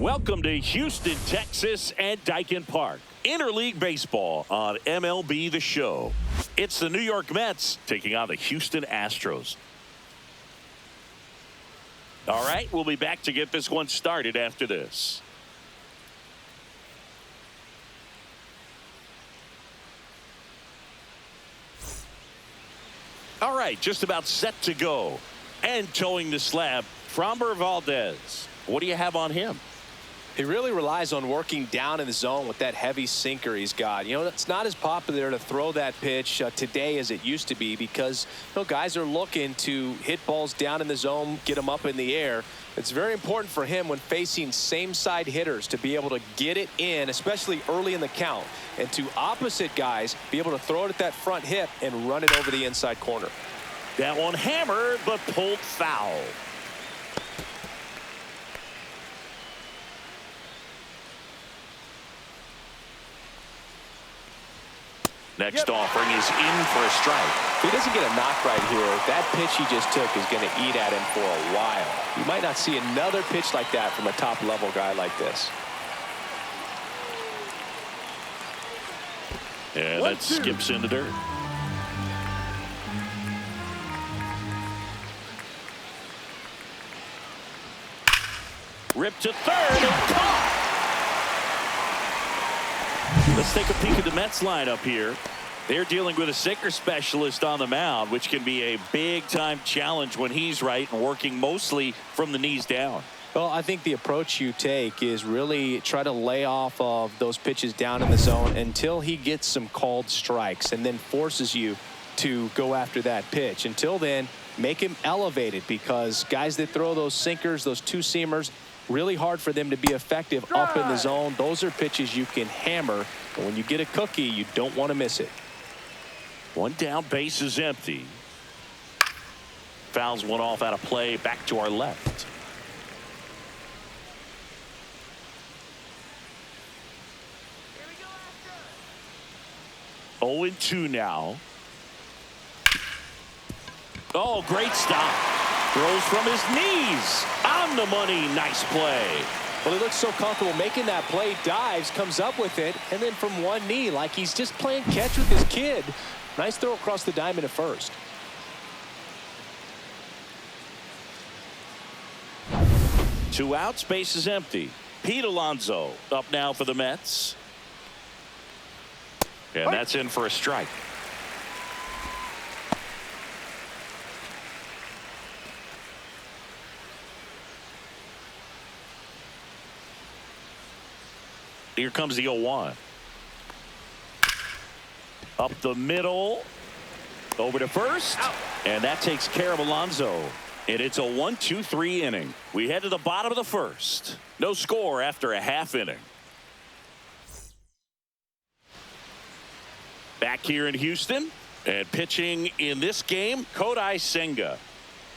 Welcome to Houston, Texas and Daikin Park. Interleague baseball on MLB The Show. It's the New York Mets taking on the Houston Astros. All right, we'll be back to get this one started after this. All right, just about set to go. And towing the slab, Valdez. What do you have on him? He really relies on working down in the zone with that heavy sinker he's got. You know, it's not as popular to throw that pitch today as it used to be because, you know, guys are looking to hit balls down in the zone, get them up in the air. It's very important for him when facing same side hitters to be able to get it in, especially early in the count, and to opposite guys be able to throw it at that front hip and run it over the inside corner. That one hammered but pulled foul. Next offering is in for a strike. If he doesn't get a knock right here, that pitch he just took is going to eat at him for a while. You might not see another pitch like that from a top-level guy like this. Yeah, that skips in the dirt. Ripped to third and caught. Let's take a peek at the Mets lineup here. They're dealing with a sinker specialist on the mound, which can be a big-time challenge when he's right and working mostly from the knees down. Well, I think the approach you take is really try to lay off of those pitches down in the zone until he gets some called strikes and then forces you to go after that pitch. Until then, make him elevated because guys that throw those sinkers, those two-seamers, really hard for them to be effective up in the zone. Those are pitches you can hammer. And when you get a cookie, you don't want to miss it. One down, base is empty. Fouls one off out of play, back to our left. Here we go, 0-2 now. Oh, great stop. Throws from his knees. On the money. Nice play. Well, he looks so comfortable making that play. Dives, comes up with it, and then from one knee, like he's just playing catch with his kid. Nice throw across the diamond at first. Two outs, base is empty. Alonso up now for the Mets. And that's in for a strike. Here comes the 0-1. Up the middle. Over to first. Out. And that takes care of Alonso. And it's a 1-2-3 inning. We head to the bottom of the first. No score after a half inning. Back here in Houston. And pitching in this game, Senga.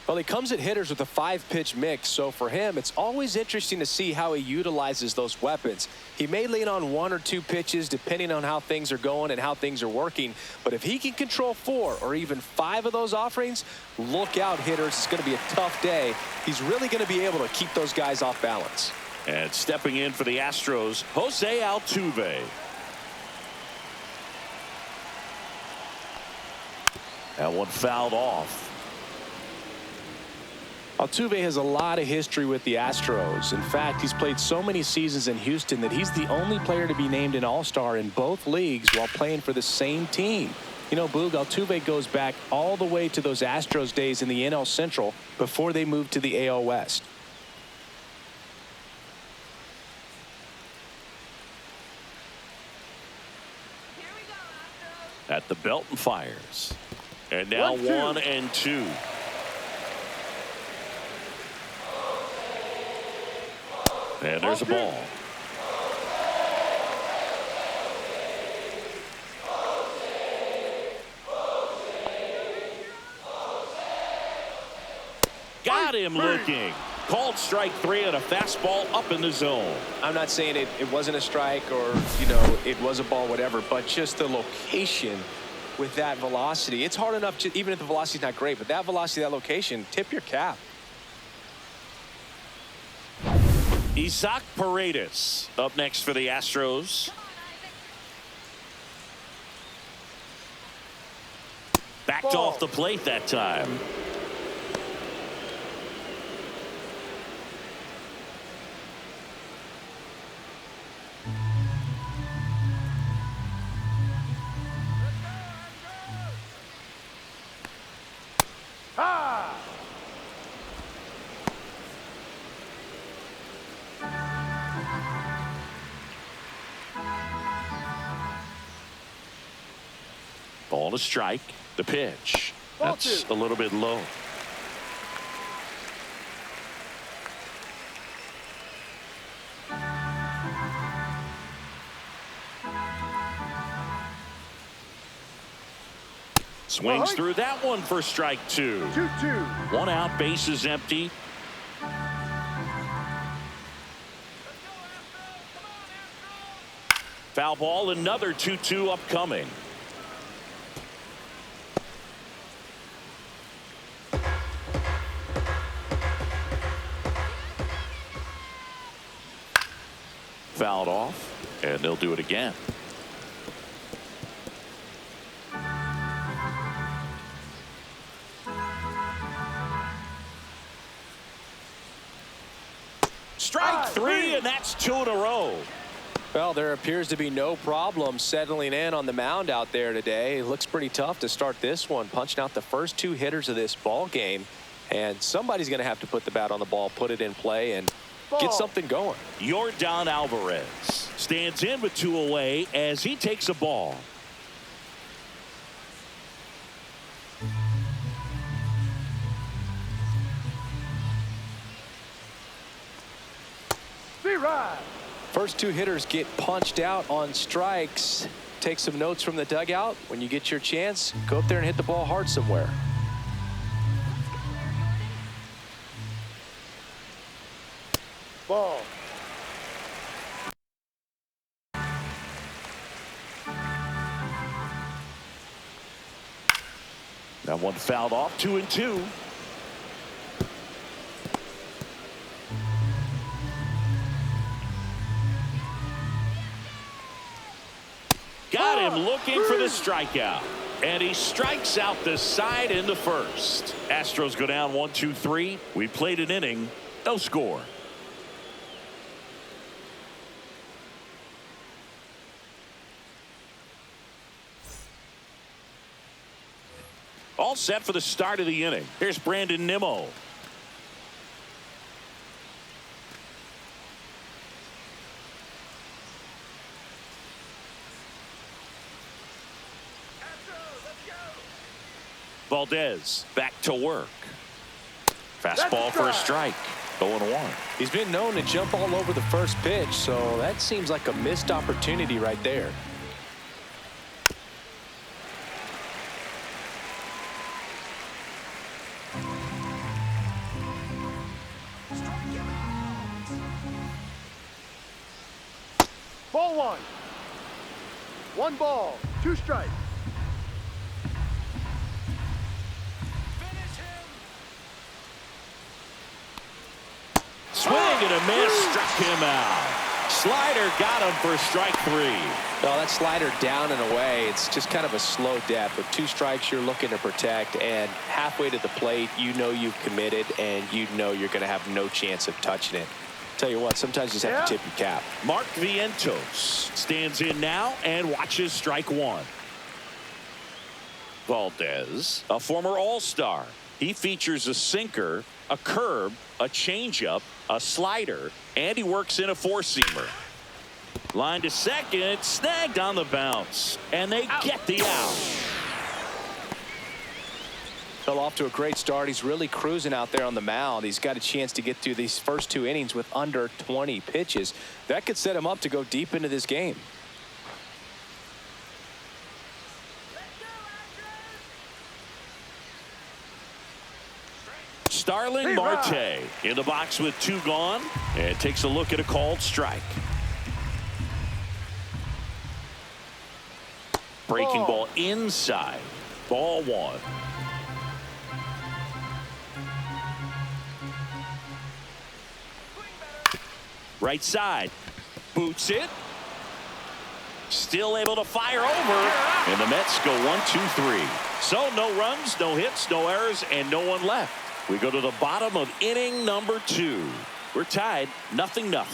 Well, he comes at hitters with a 5-pitch mix, so for him, it's always interesting to see how he utilizes those weapons. He may lean on 1 or 2 pitches depending on how things are going and how things are working, but if he can control 4 or even 5 of those offerings, look out, hitters. It's going to be a tough day. He's really going to be able to keep those guys off balance. And stepping in for the Astros, Jose Altuve. That one fouled off. Altuve has a lot of history with the Astros. In fact, he's played so many seasons in Houston that he's the only player to be named an All-Star in both leagues while playing for the same team. You know, Boog, Altuve goes back all the way to those Astros days in the NL Central before they moved to the AL West. Here we go, Astros. At the belt and fires. And now 1-2. And there's a ball. Got him looking. Called strike 3 on a fastball up in the zone. I'm not saying it wasn't a strike or, you know, it was a ball, whatever, but just the location with that velocity. It's hard enough, to, even if the velocity's not great, but that velocity, that location, tip your cap. Isaac Paredes up next for the Astros. Backed off the plate that time. Ball to strike. The pitch. That's a little bit low. Swings through that one for strike two. 2-2. One out, bases empty. Foul ball, another 2-2 upcoming. Fouled off, and they'll do it again. Strike three, and that's 2 in a row. Well, there appears to be no problem settling in on the mound out there today. It looks pretty tough to start this one, punching out the first 2 hitters of this ball game. And somebody's going to have to put the bat on the ball, put it in play, and get something going. Yordan Alvarez stands in with 2 away as he takes a ball. First 2 hitters get punched out on strikes. Take some notes from the dugout. When you get your chance, go up there and hit the ball hard somewhere. Ball. That one fouled off. 2-2. Got him looking for the strikeout. And he strikes out the side in the first. Astros go down 1-2-3. We played an inning. No score. All set for the start of the inning. Here's Brandon Nimmo. Valdez back to work. Fastball for a strike. 0-1. He's been known to jump all over the first pitch, so that seems like a missed opportunity right there. Ball 1. 1 ball, 2 strikes. Swing and a miss, struck him out. Slider got him for strike 3. Well, that slider down and away, it's just kind of a slow death. With 2 strikes, you're looking to protect, and halfway to the plate, you know you've committed, and you know you're going to have no chance of touching it. Tell you what, sometimes you just have to tip your cap. Mark Vientos stands in now and watches strike 1. Valdez, a former All-Star. He features a sinker, a curve, a changeup, a slider, and he works in a 4-seamer. Line to second, snagged on the bounce, and they get the out. Fell off to a great start. He's really cruising out there on the mound. He's got a chance to get through these first 2 innings with under 20 pitches. That could set him up to go deep into this game. Starling Marte in the box with 2 gone, and takes a look at a called strike. Breaking ball inside. Ball 1. Right side. Boots it. Still able to fire over. And the Mets go 1-2-3. So no runs, no hits, no errors, and no one left. We go to the bottom of inning number 2. We're tied 0-0.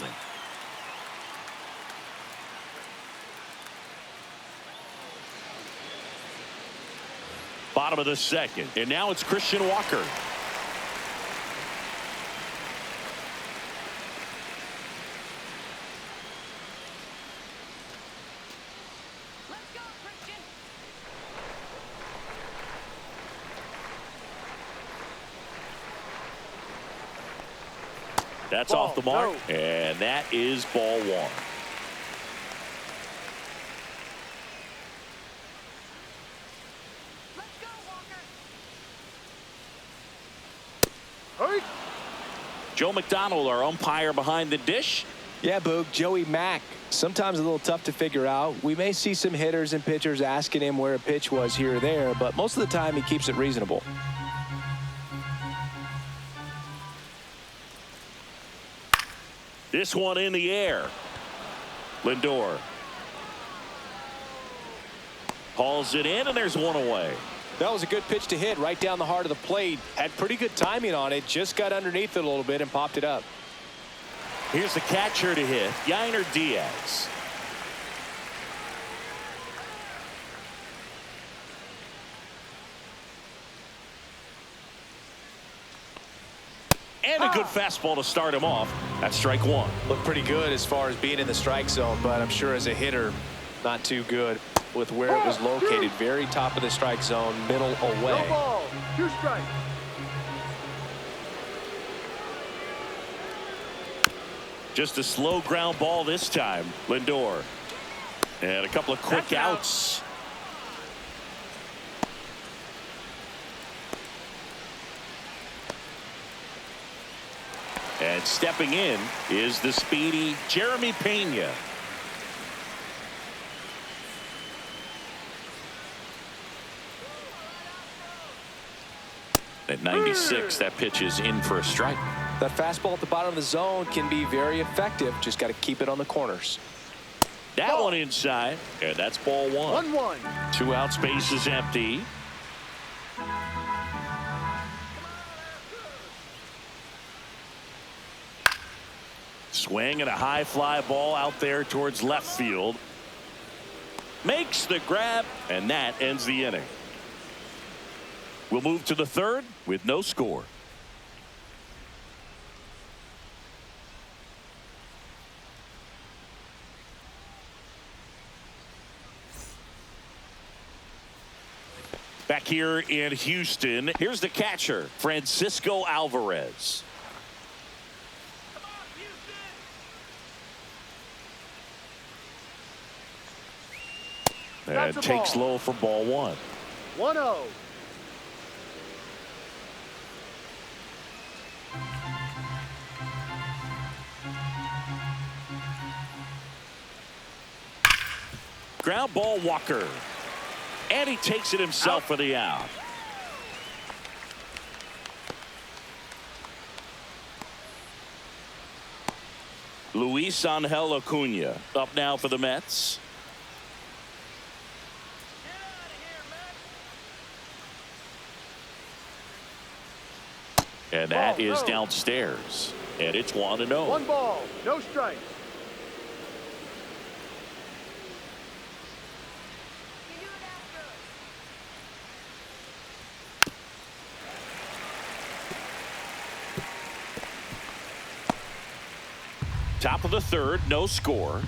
Bottom of the second. And now it's Christian Walker. Let's go, Christian. That's Ball, off the mark. go. And that is ball 1. Let's go, Walker. Hurry. Joe McDonald, our umpire behind the dish. Yeah, Boog, Joey Mack. Sometimes a little tough to figure out. We may see some hitters and pitchers asking him where a pitch was here or there, but most of the time he keeps it reasonable. This one in the air. Lindor hauls it in, and there's one away. That was a good pitch to hit right down the heart of the plate. Had pretty good timing on it. Just got underneath it a little bit and popped it up. Here's the catcher to hit, Yainer Diaz. And a good fastball to start him off. That's strike 1. Looked pretty good as far as being in the strike zone, but I'm sure as a hitter, not too good with where it was located. Very top of the strike zone, middle away. No ball. 2 strikes. Just a slow ground ball this time. Lindor. And a couple of quick outs. And stepping in is the speedy Jeremy Pena. At 96, that pitch is in for a strike. That fastball at the bottom of the zone can be very effective. Just got to keep it on the corners. That one inside, and that's ball 1. 1-1. 2 out, space is empty. Swing and a high fly ball out there towards left field. Makes the grab, and that ends the inning. We'll move to the 3rd with no score. Back here in Houston, here's the catcher, Francisco Alvarez. And takes low for ball 1. 1-0. Ground ball, Walker. And he takes it himself for the out. Luis Angel Acuna up now for the Mets. And that Ball, is no. downstairs. And it's 1-0. 1 ball. No strikes. You do it, Astros. Top of the 3rd, no score.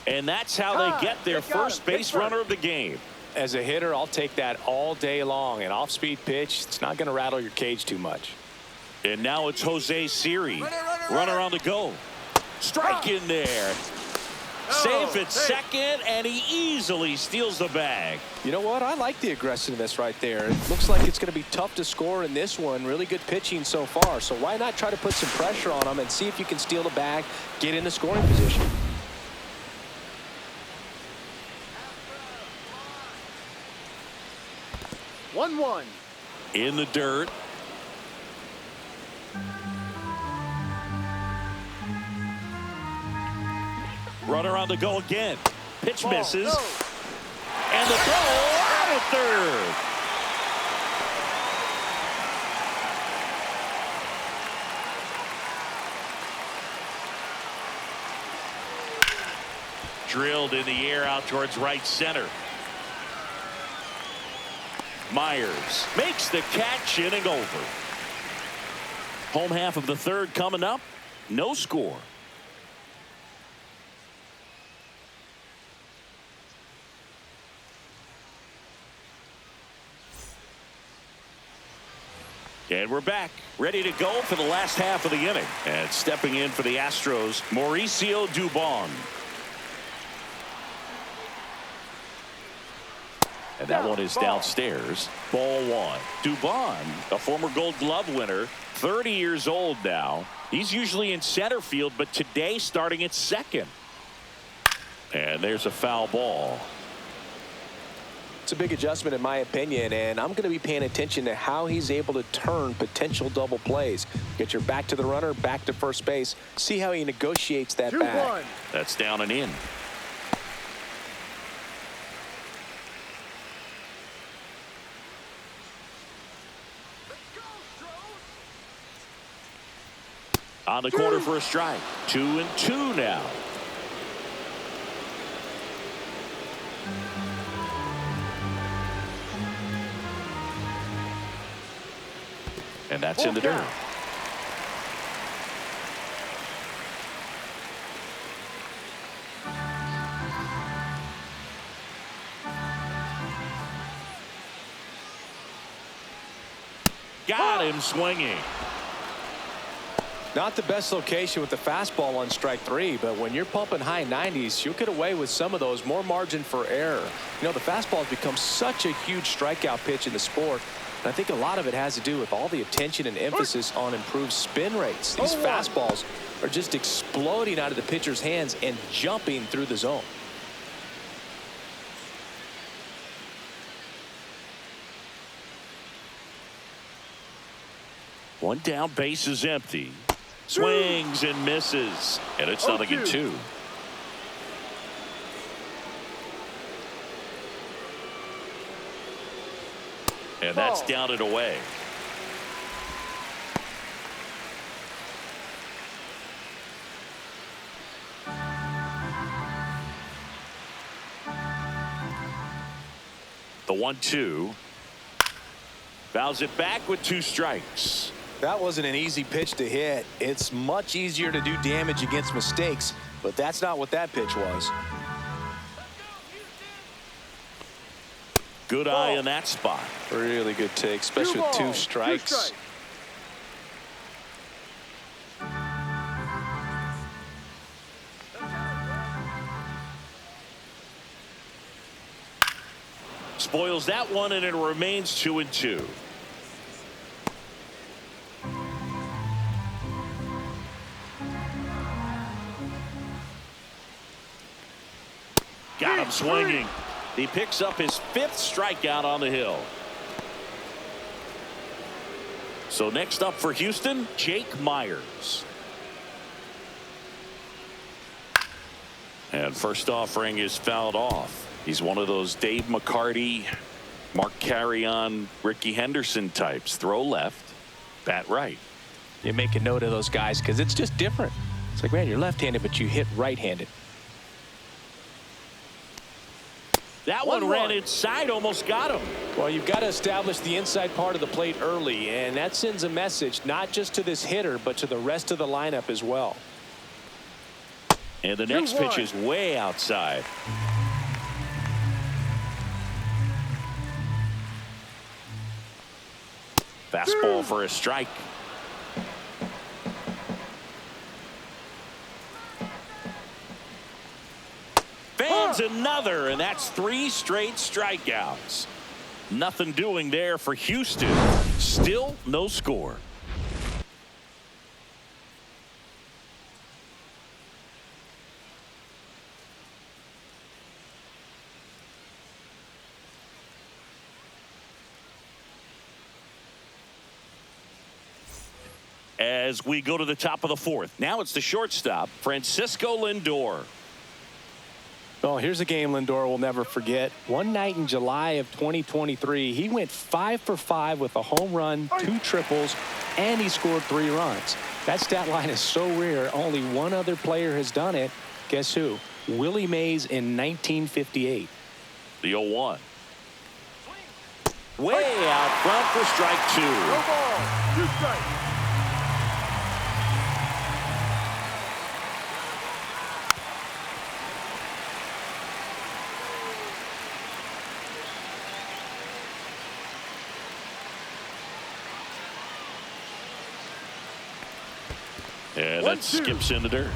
And that's how they get their first base runner of the game. As a hitter, I'll take that all day long. An off-speed pitch, it's not going to rattle your cage too much. And now it's Jose Siri. Runner on the go. Strike in there. Safe at second, and he easily steals the bag. You know what? I like the aggressiveness right there. It looks like it's going to be tough to score in this one. Really good pitching so far. So why not try to put some pressure on him and see if you can steal the bag, get in the scoring position. One, one. In the dirt. Runner on the go again. Pitch misses. No. And the throw out of third. Drilled in the air out towards right center. Myers makes the catch, inning over. Home half of the third coming up. No score. And we're back, ready to go for the last half of the inning. And stepping in for the Astros, Mauricio Dubon. And that one is downstairs. Ball one. Dubon, a former Gold Glove winner, 30 years old now. He's usually in center field, but today starting at second. And there's a foul ball. It's a big adjustment in my opinion, and I'm going to be paying attention to how he's able to turn potential double plays. Get your back to the runner, back to first base. See how he negotiates that back. 2-1. That's down and in. On the corner for a strike. 2-2 now. And that's in the dirt. Got him swinging. Not the best location with the fastball on strike three, but when you're pumping high 90s, you'll get away with some of those. More margin for error. You know, the fastball has become such a huge strikeout pitch in the sport. And I think a lot of it has to do with all the attention and emphasis on improved spin rates. These fastballs are just exploding out of the pitcher's hands and jumping through the zone. One down, base is empty. Swings and misses. And it's nothing in two. And that's down and away. The 1-2. Fouls it back with 2 strikes. That wasn't an easy pitch to hit. It's much easier to do damage against mistakes, but that's not what that pitch was. Good eye in that spot. Really good take, especially with 2 strikes. Spoils that one, and it remains 2-2. Got him swinging. He picks up his 5th strikeout on the hill. So next up for Houston, Jake Myers. And first offering is fouled off. He's one of those Dave McCarty, Mark Carrion, Ricky Henderson types. Throw left, bat right. You make a note of those guys because it's just different. It's like, man, you're left-handed, but you hit right-handed. That one ran inside, almost got him. Well, you've got to establish the inside part of the plate early, and that sends a message not just to this hitter, but to the rest of the lineup as well. And the next pitch is way outside. Fastball for a strike. swings another, and that's 3 straight strikeouts. Nothing doing there for Houston. Still no score. As we go to the top of the 4th. Now it's the shortstop, Francisco Lindor. Oh, here's a game Lindor will never forget. One night in July of 2023, he went 5 for 5 with a home run, 2 triples, and he scored 3 runs. That stat line is so rare. Only one other player has done it. Guess who? Willie Mays in 1958. The 0-1. Way out front for strike 2. No ball. 2 strikes. And that skips in the dirt.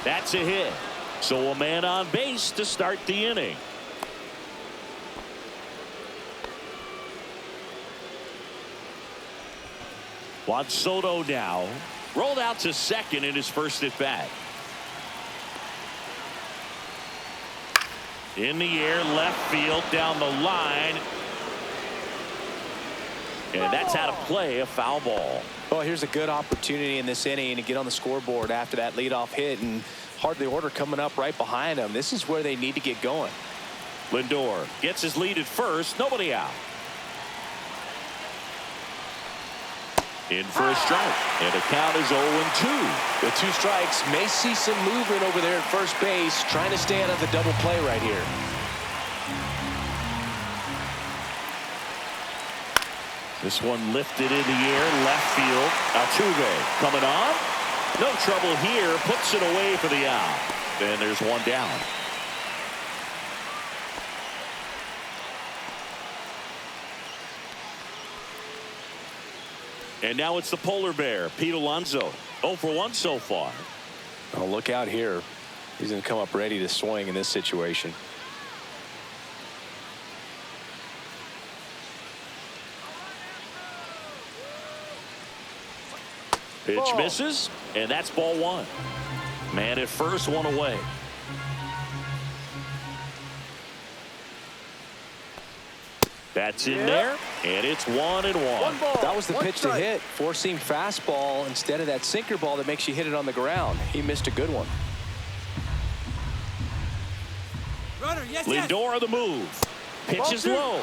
That's a hit. So a man on base to start the inning. Juan Soto now rolled out to second in his first at bat. In the air, left field, down the line. And that's out of play, a foul ball. Well, here's a good opportunity in this inning to get on the scoreboard after that leadoff hit, and hardly order coming up right behind them. This is where they need to get going. Lindor gets his lead at first, nobody out. In for a strike, and the count is 0-2. The 2 strikes may see some movement over there at first base, trying to stay out of the double play right here. This one lifted in the air, left field. Altuve coming on. No trouble here, puts it away for the out. And there's one down. And now it's the polar bear, Pete Alonso. 0 for 1 so far. Oh, look out here. He's going to come up ready to swing in this situation. Pitch misses, and that's ball 1. Man at first, 1 away. That's in there, and it's 1-1. That was the pitch to hit. 4-seam fastball instead of that sinker ball that makes you hit it on the ground. He missed a good one. Runner, yes, Lindor on the move. Pitch is low.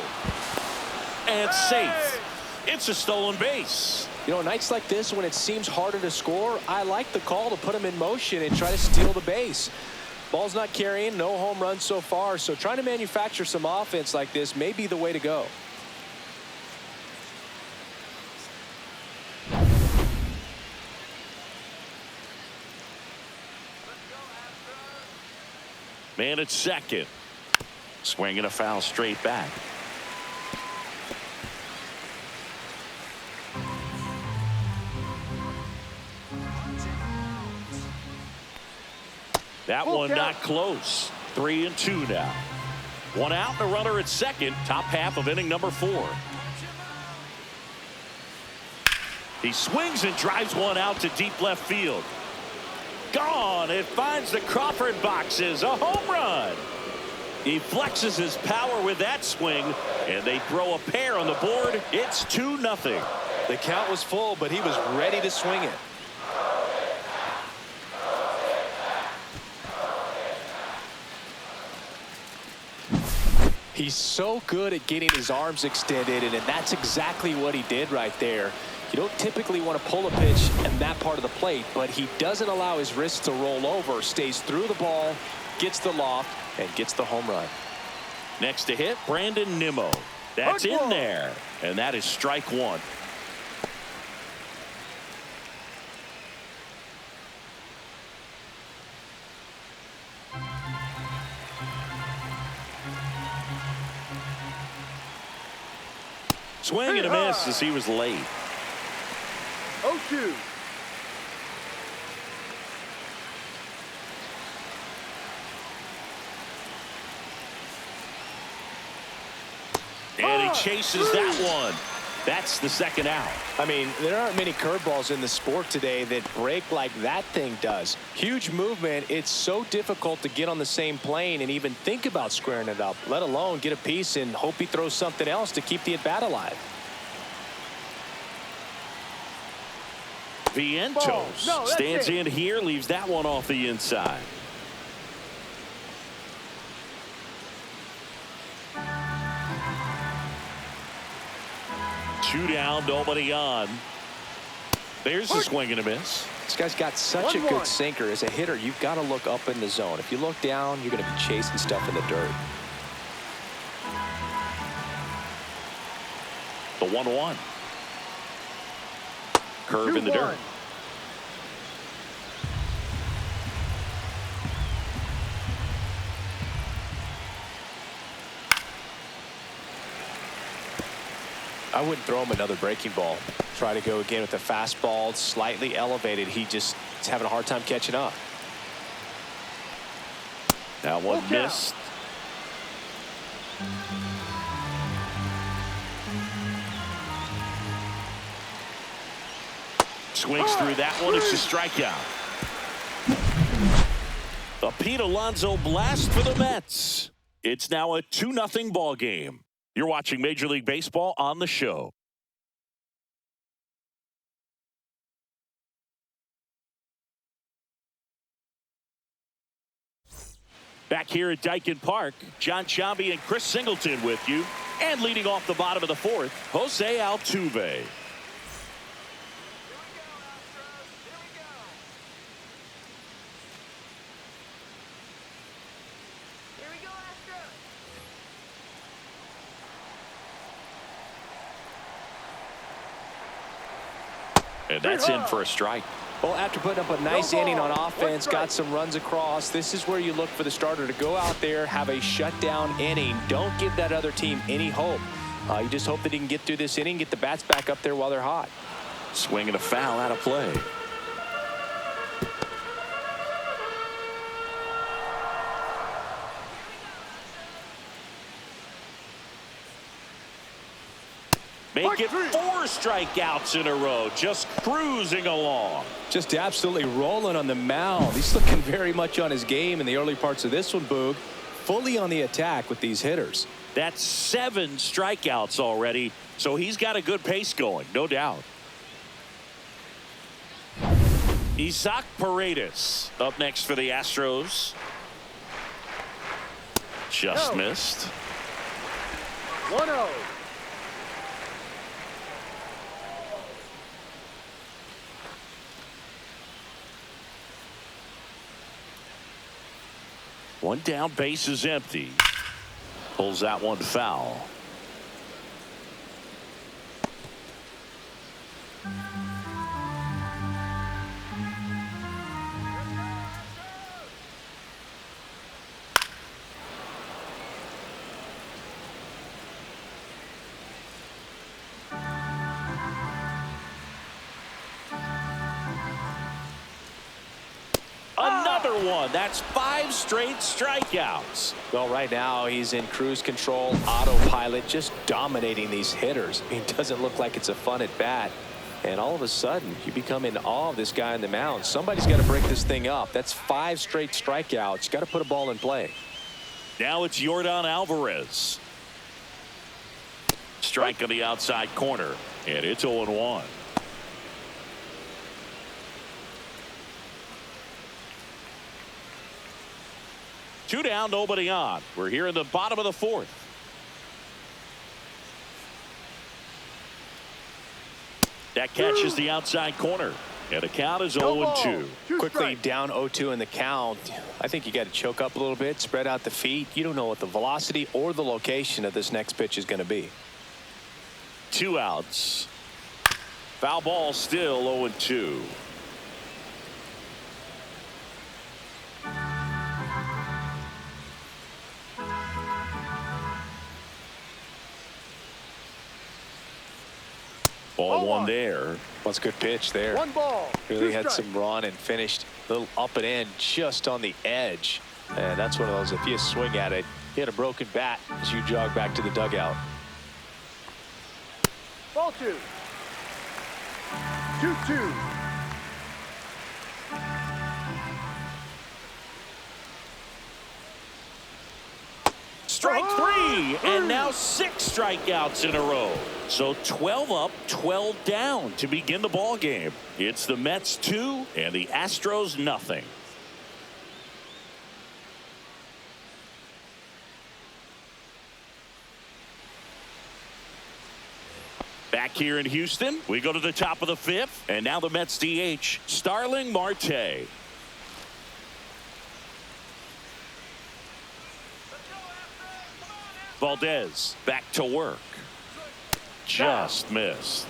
And safe. It's a stolen base. You know, nights like this when it seems harder to score, I like the call to put him in motion and try to steal the base. Ball's not carrying, no home runs so far, so trying to manufacture some offense like this may be the way to go. Man at second. Swinging a foul straight back. That one not close. 3-2 now. 1 out and a runner at second. Top half of inning number 4. He swings and drives one out to deep left field. Gone. It finds the Crawford boxes. A home run. He flexes his power with that swing, and they throw a pair on the board. It's 2-0. The count was full, but he was ready to swing it. He's so good at getting his arms extended, and that's exactly what he did right there. You don't typically want to pull a pitch in that part of the plate, but he doesn't allow his wrists to roll over, stays through the ball, gets the loft, and gets the home run. Next to hit, Brandon Nimmo. That's in there, and that is strike 1. Swing and a miss as he was late. 0-2. And he chases that one. That's the second out. I mean, there aren't many curveballs in the sport today that break like that thing does. Huge movement. It's so difficult to get on the same plane and even think about squaring it up, let alone get a piece and hope he throws something else to keep the at-bat alive. Vientos stands in here, leaves that one off the inside. Two down, nobody on. There's the swing and a miss. This guy's got such a good sinker. As a hitter, you've got to look up in the zone. If you look down, you're going to be chasing stuff in the dirt. The 1-1. Curve in the dirt. I wouldn't throw him another breaking ball. Try to go again with the fastball, slightly elevated. He just is having a hard time catching up. That one missed. Swings through that one. It's a strikeout. A Pete Alonso blast for the Mets. It's now a 2-0 ball game. You're watching Major League Baseball on the show. Back here at Dyken Park, John Chambi and Chris Singleton with you. And leading off the bottom of the fourth, Jose Altuve. And that's in for a strike. Well, after putting up a nice inning on offense, got some runs across, this is where you look for the starter to go out there, have a shutdown inning. Don't give that other team any hope. You just hope that he can get through this inning, get the bats back up there while they're hot. Swing and a foul out of play. Make it 4 strikeouts in a row. Just cruising along. Just absolutely rolling on the mound. He's looking very much on his game in the early parts of this one, Boog. Fully on the attack with these hitters. That's 7 strikeouts already. So he's got a good pace going, no doubt. Isaac Paredes up next for the Astros. Just missed. 1-0. One down, base is empty. Pulls that one foul. Another one. That's 5 straight strikeouts. Well, right now he's in cruise control, autopilot, just dominating these hitters. I mean, it doesn't look like it's a fun at bat. And all of a sudden, you become in awe of this guy on the mound. Somebody's got to break this thing up. That's 5 straight strikeouts. Got to put a ball in play. Now it's Yordan Alvarez. Strike on the outside corner. And it's 0-1. Two down, nobody on. We're here in the bottom of the fourth. That catches the outside corner. And the count is 0-2. Quickly down 0-2 in the count. I think you got to choke up a little bit, spread out the feet. You don't know what the velocity or the location of this next pitch is going to be. 2 outs. Foul ball, still 0-2. Ball 1 there. What's a good pitch there. 1 ball. Really had some run and finished a little up and in just on the edge. And that's one of those, if you swing at it, hit a broken bat as you jog back to the dugout. Ball 2. 2-2. Strike three, and now 6 strikeouts in a row. So 12 up, 12 down to begin the ball game. It's the Mets 2 and the Astros nothing. Back here in Houston, we go to the top of the 5th, and now the Mets DH, Starling Marte. Valdez back to work. Just missed.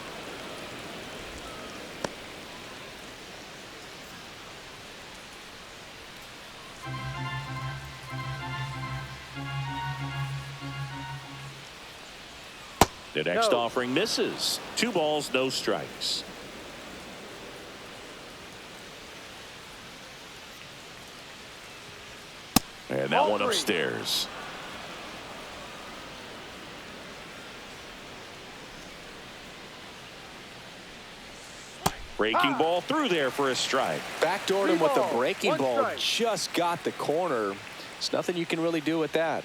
The next offering misses. 2 balls, no strikes. And that one upstairs. Breaking ball through there for a strike. Backdoored him with a breaking ball. Strike. Just got the corner. There's nothing you can really do with that.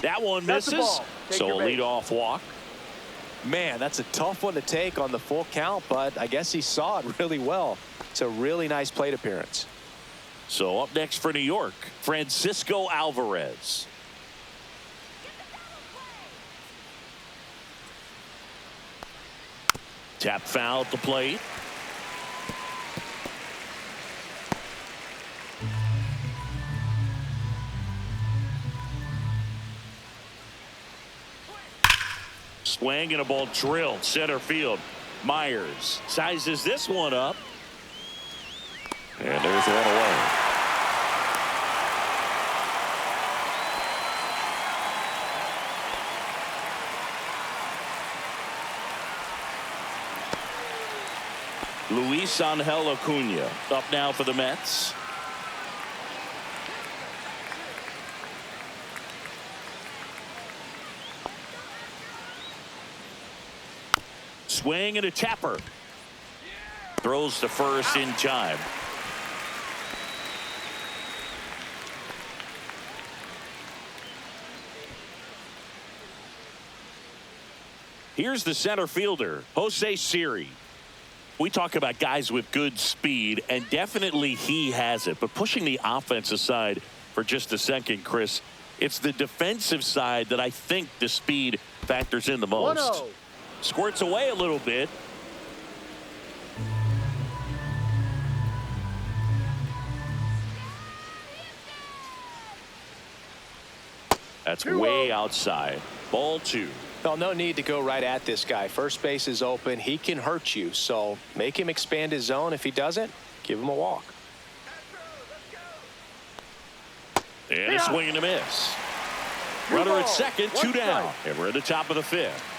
That one That's the misses. ball. Take So a your base. leadoff walk. Man, that's a tough one to take on the full count, but I guess he saw it really well. It's a really nice plate appearance. So up next for New York, Francisco Alvarez. Tap foul at the plate. Swing and a ball drilled center field. Myers sizes this one up. And there's one away. Luis Angel Acuna up now for the Mets. Swing and a tapper. Throws to first in time. Here's the center fielder, Jose Siri. We talk about guys with good speed, and definitely he has it. But pushing the offense aside for just a second, Chris, it's the defensive side that I think the speed factors in the most. 1-0. Squirts away a little bit. That's way outside. Ball 2. Well, no need to go right at this guy. First base is open. He can hurt you. So make him expand his zone. If he doesn't, give him a walk. And a swing and a miss. Runner at second, 2 down. And we're at the top of the 5th.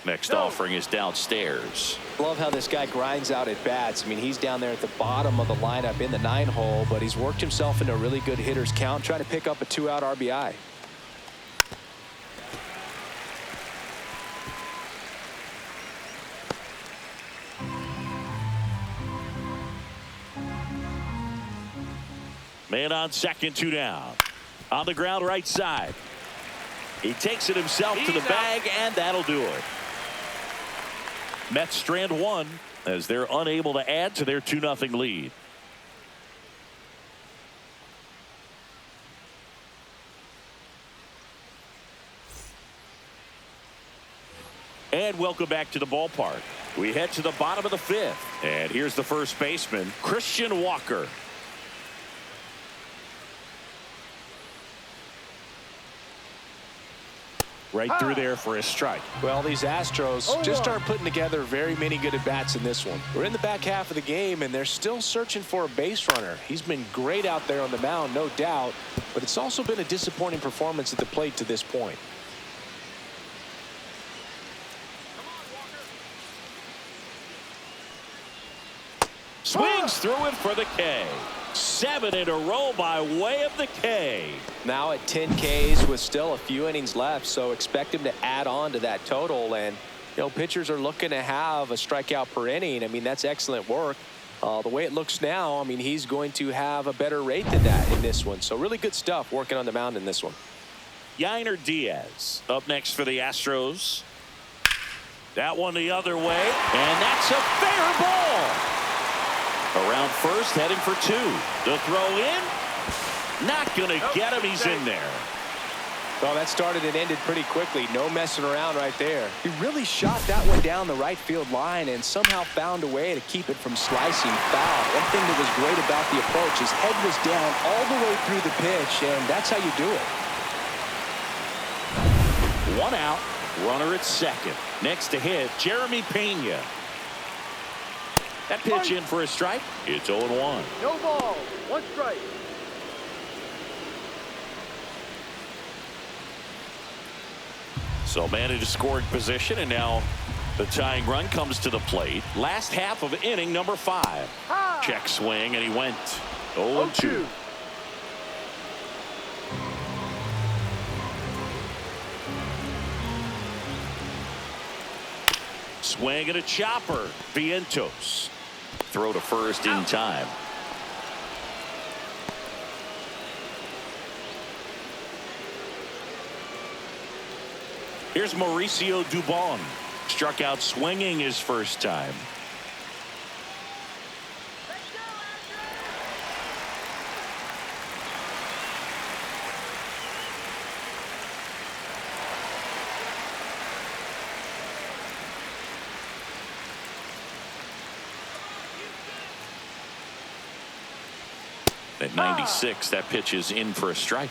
Next offering is downstairs. Love how this guy grinds out at bats. I mean, he's down there at the bottom of the lineup in the 9-hole, but he's worked himself into a really good hitter's count, trying to pick up a 2-out RBI. Man on second, 2 down. On the ground, right side. He takes it himself to the bag, and that'll do it. Mets strand 1 as they're unable to add to their 2-0 lead. And welcome back to the ballpark. We head to the bottom of the 5th. And here's the first baseman, Christian Walker. Right through there for a strike. Well, these Astros just aren't putting together very many good at-bats in this one. We're in the back half of the game, and they're still searching for a base runner. He's been great out there on the mound, no doubt, but it's also been a disappointing performance at the plate to this point. Swings through it for the K. 7 in a row by way of the K. Now at 10 Ks with still a few innings left, so expect him to add on to that total. And you know, pitchers are looking to have a strikeout per inning. I mean, that's excellent work. The way it looks now, I mean, he's going to have a better rate than that in this one. So really good stuff working on the mound in this one. Yainer Diaz up next for the Astros. That one the other way, and that's a fair ball. Around first, heading for 2. The throw in. Not going to get him. He's in there. Well, that started and ended pretty quickly. No messing around right there. He really shot that one down the right field line and somehow found a way to keep it from slicing foul. One thing that was great about the approach, his head was down all the way through the pitch, and that's how you do it. 1 out. Runner at second. Next to hit, Jeremy Pena. That pitch in for a strike. It's 0-1. No ball. 1 strike. So man in scoring position, and now the tying run comes to the plate. Last half of inning number 5. Check swing, and he went 0-2. Swing and a chopper. Vientos. Throw to first in time. Here's Mauricio Dubon. Struck out swinging his first time. At 96, that pitch is in for a strike.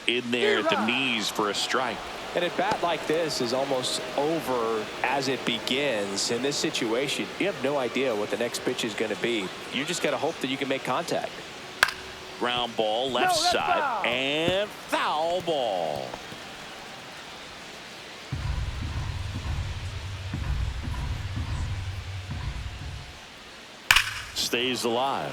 In there at the knees for a strike. And a bat like this is almost over as it begins. In this situation, you have no idea what the next pitch is going to be. You just got to hope that you can make contact. Ground ball left side, foul. and foul ball. Stays alive.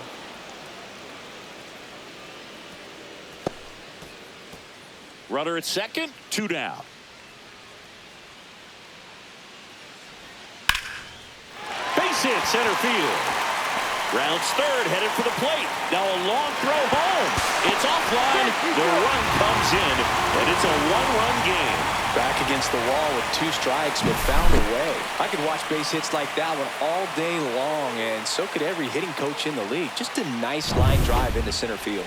Runner at second, 2 down. Base hit, center field. Rounds third, headed for the plate. Now a long throw home. It's offline. The run comes in, and it's a 1-run game. Back against the wall with 2 strikes, but found a way. I could watch base hits like that one all day long, and so could every hitting coach in the league. Just a nice line drive into center field.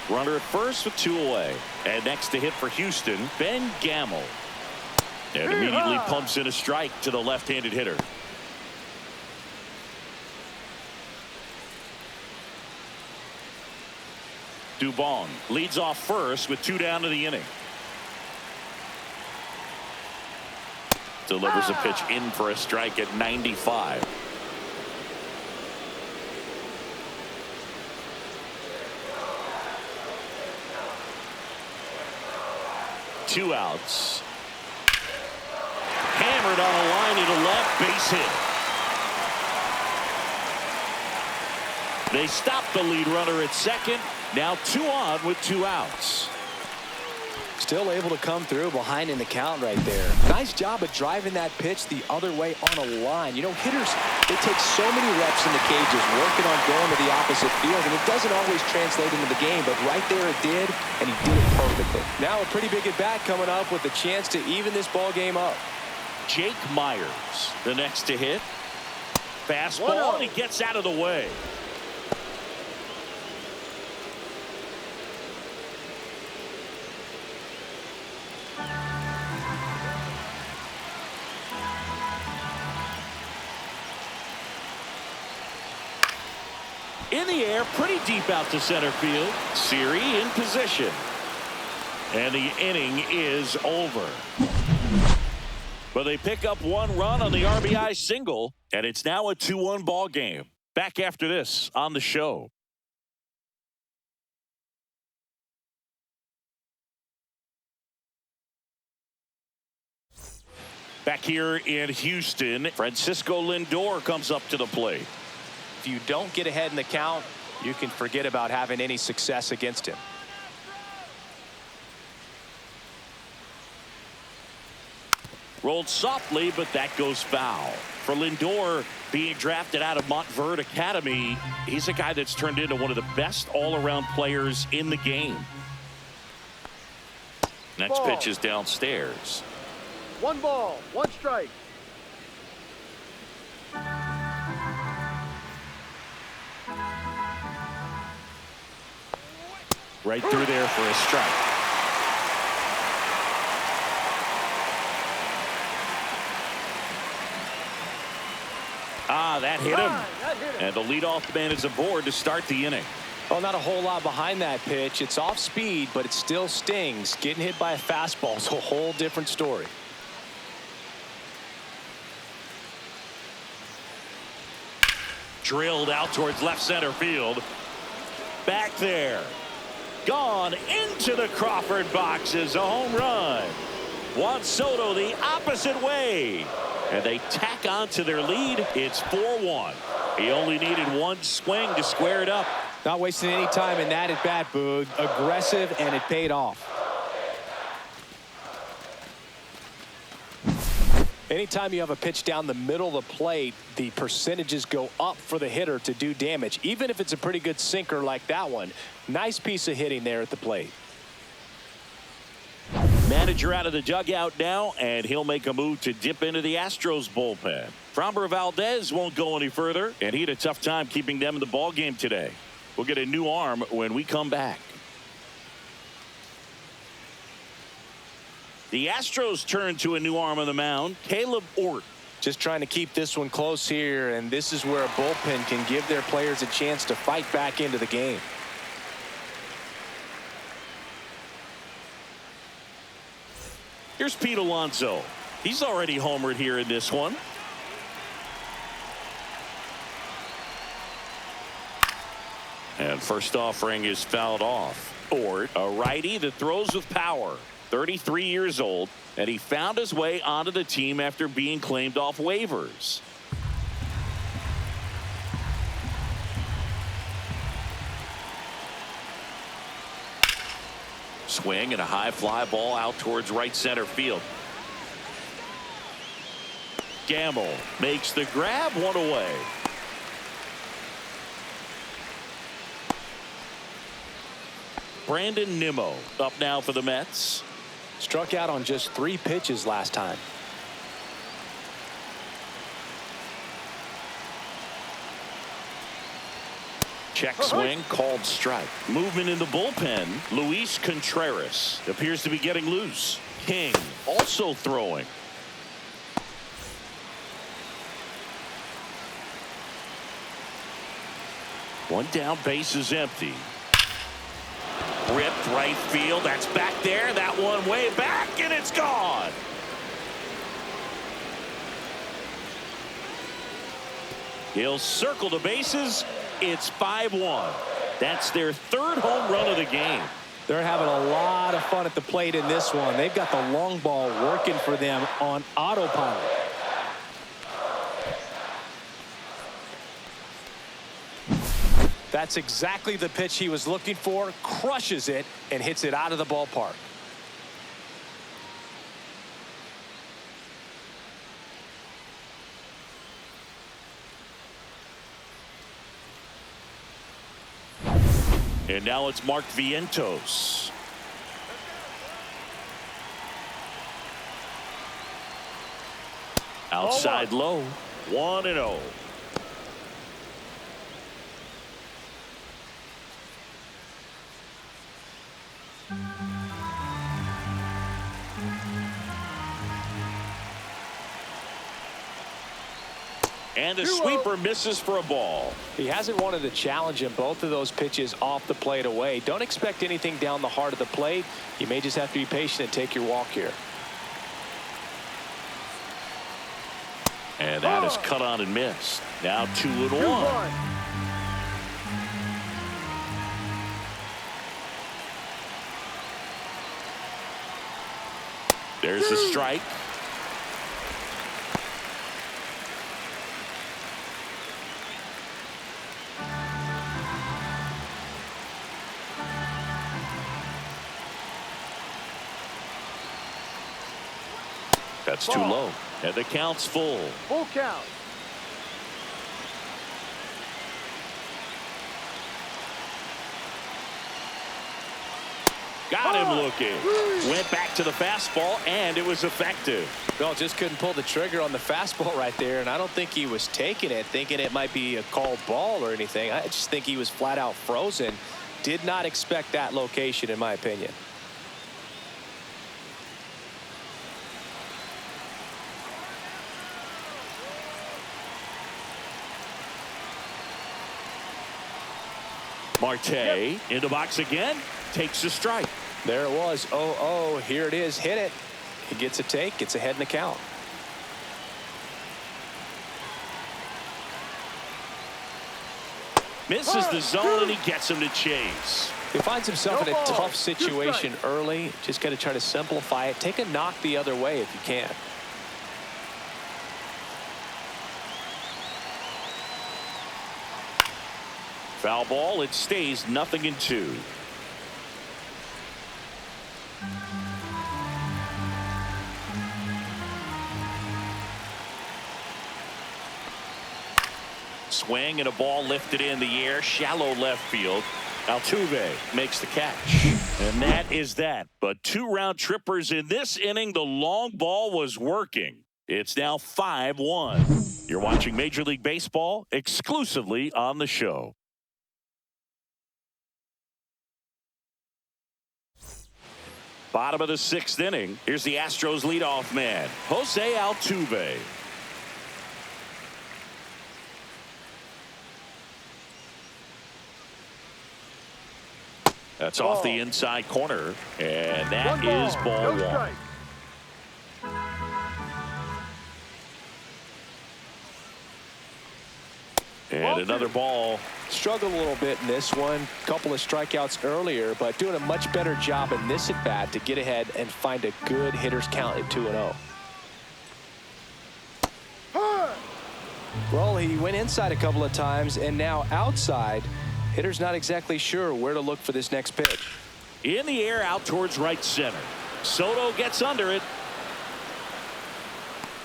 Runner at first with 2 away. And next to hit for Houston, Ben Gamel. And immediately pumps in a strike to the left-handed hitter. Dubon leads off first with 2 down to the inning. Delivers a pitch in for a strike at 95. Two outs. Hammered on a line into left, base hit. They stop the lead runner at second. Now 2 on with 2 outs. Still able to come through behind in the count right there. Nice job of driving that pitch the other way on a line. You know, hitters, they take so many reps in the cages working on going to the opposite field, and it doesn't always translate into the game, but right there it did, and he did it perfectly. Now a pretty big at bat coming up with a chance to even this ball game up. Jake Myers, the next to hit. Fastball, and he gets out of the way. In the air, pretty deep out to center field. Siri in position. And the inning is over. But they pick up 1 run on the RBI single, and it's now a 2-1 ball game. Back after this on the show. Back here in Houston, Francisco Lindor comes up to the plate. If you don't get ahead in the count, you can forget about having any success against him. Rolled softly, but that goes foul. For Lindor, being drafted out of Montverde Academy, he's a guy that's turned into one of the best all-around players in the game. Next Ball. pitch is downstairs. 1 ball, 1 strike. Right through there for a strike. That hit him. And the leadoff man is aboard to start the inning. Well, not a whole lot behind that pitch. It's off speed, but it still stings. Getting hit by a fastball is a whole different story. Drilled out towards left center field. Back there. Gone into the Crawford boxes. A home run. Juan Soto the opposite way. And they tack on to their lead. It's 4-1. He only needed one swing to square it up. Not wasting any time in that at bat, Boog. Aggressive, and it paid off. Anytime you have a pitch down the middle of the plate, the percentages go up for the hitter to do damage, even if it's a pretty good sinker like that one. Nice piece of hitting there at the plate. Manager out of the dugout now, and he'll make a move to dip into the Astros bullpen. Framber Valdez won't go any further, and he had a tough time keeping them in the ball game today. We'll get a new arm when we come back. The Astros turn to a new arm on the mound, Caleb Ort. Just trying to keep this one close here, and this is where a bullpen can give their players a chance to fight back into the game. Here's Pete Alonso. He's already homered here in this one. And first offering is fouled off. Ort, a righty that throws with power. 33 years old, and he found his way onto the team after being claimed off waivers. Swing and a high fly ball out towards right center field. Gamble makes the grab, one away. Brandon Nimmo up now for the Mets. Struck out on just 3 pitches last time. Check swing, called strike. Movement in the bullpen. Luis Contreras appears to be getting loose. King also throwing. One down, base is empty. Ripped right field. That's back there. That one way back, and it's gone. He'll circle the bases. It's 5-1. That's their 3rd home run of the game. They're having a lot of fun at the plate in this one. They've got the long ball working for them on autopilot. That's exactly the pitch he was looking for. Crushes it and hits it out of the ballpark. And now it's Mark Vientos. Outside low. 1-0. And the sweeper misses for a ball. He hasn't wanted to challenge him. Both of those pitches off the plate away. Don't expect anything down the heart of the plate. You may just have to be patient and take your walk here. And that is cut on and missed. Now 2-1. There's the strike. That's too low. And the count's full. Full count. Got him looking. Went back to the fastball, and it was effective. Well, just couldn't pull the trigger on the fastball right there, and I don't think he was taking it, thinking it might be a called ball or anything. I just think he was flat out frozen. Did not expect that location, in my opinion. Marte in the box again. Takes a strike. There it was. 0-0. Here it is. Hit it. He gets a take. Gets ahead in the count. Misses the zone, and he gets him to chase. He finds himself in a ball. tough situation early. Just got to try to simplify it. Take a knock the other way if you can. Foul ball. It stays 0-2. Swing and a ball lifted in the air, shallow left field. Altuve makes the catch. And that is that. But 2 round trippers in this inning. The long ball was working. It's now 5-1. You're watching Major League Baseball exclusively on the show. Bottom of the 6th inning. Here's the Astros leadoff man, Jose Altuve. That's off the inside corner, and that is ball 1. And another ball. Struggled a little bit in this one. Couple of strikeouts earlier, but doing a much better job in this at bat to get ahead and find a good hitter's count at 2-0. Well, he went inside a couple of times, and now outside. Hitter's not exactly sure where to look for this next pitch. In the air out towards right center. Soto gets under it.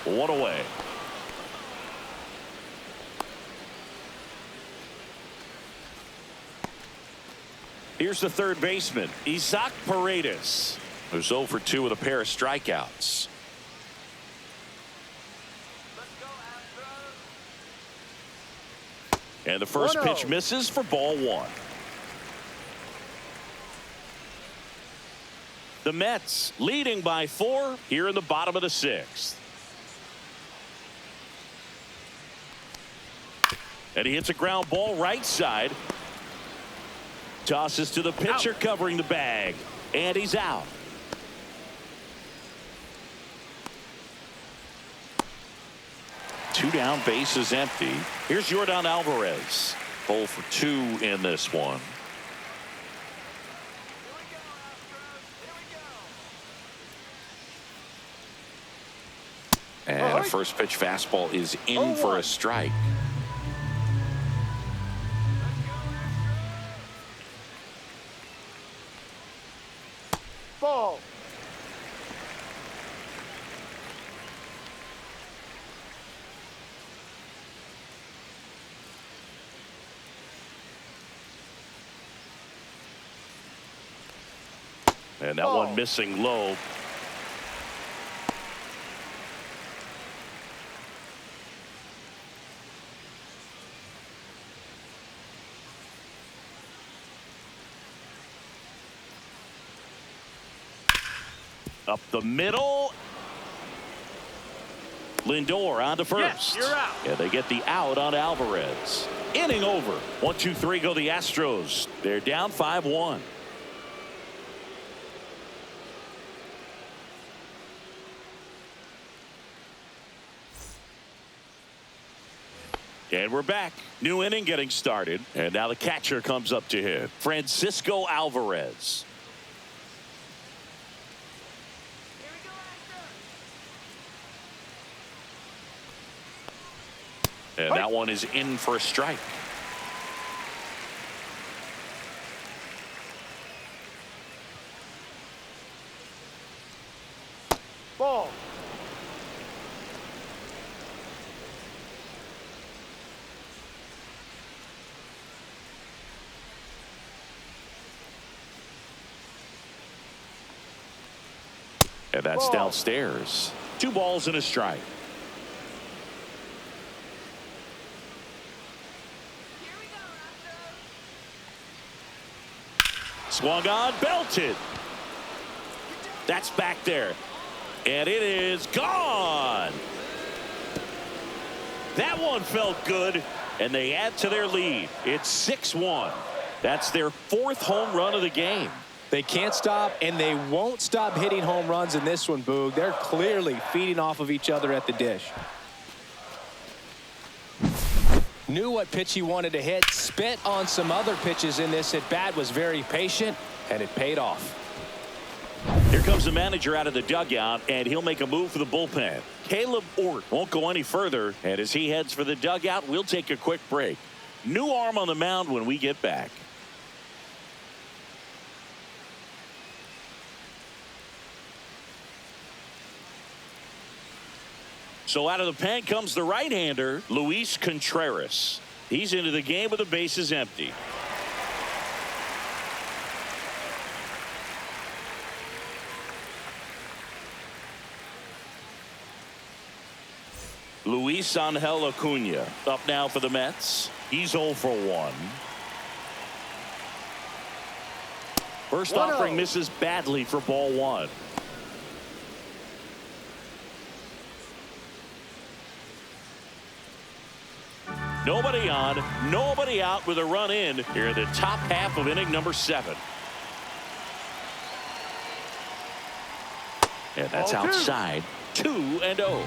1 away. Here's the third baseman, Isaac Paredes, who's 0 for 2 with a pair of strikeouts. And the first pitch misses for ball 1. The Mets leading by 4 here in the bottom of the 6th. And he hits a ground ball right side. Tosses to the pitcher covering the bag. And he's out. Two down, base is empty. Here's Yordan Alvarez. 0 for 2 in this one. And a first pitch fastball is in for a strike. Ball. And that one missing low. Up the middle. Lindor on to first. Yes, you're out. Yeah, they get the out on Alvarez. Inning over. 1, 2, 3 go the Astros. They're down 5-1. And we're back. New inning getting started. And now the catcher comes up to him. Francisco Alvarez. And that one is in for a strike. Ball. And that's Ball. downstairs. 2 balls and a strike. Swung on, belted. That's back there. And it is gone. That one felt good, and they add to their lead. It's 6-1. That's their 4th home run of the game. They can't stop, and they won't stop hitting home runs in this one, Boog. They're clearly feeding off of each other at the dish. Knew what pitch he wanted to hit, spit on some other pitches in this at bat, was very patient, and it paid off. Here comes the manager out of the dugout, and he'll make a move for the bullpen. Caleb Ort won't go any further, and as he heads for the dugout, we'll take a quick break. New arm on the mound when we get back. So out of the pen comes the right-hander, Luis Contreras. He's into the game with the bases empty. Luis Angel Acuna up now for the Mets. He's 0 for 1. First offering misses badly for ball 1. Nobody on, nobody out with a run in here in the top half of inning number 7. And that's outside. 2-0.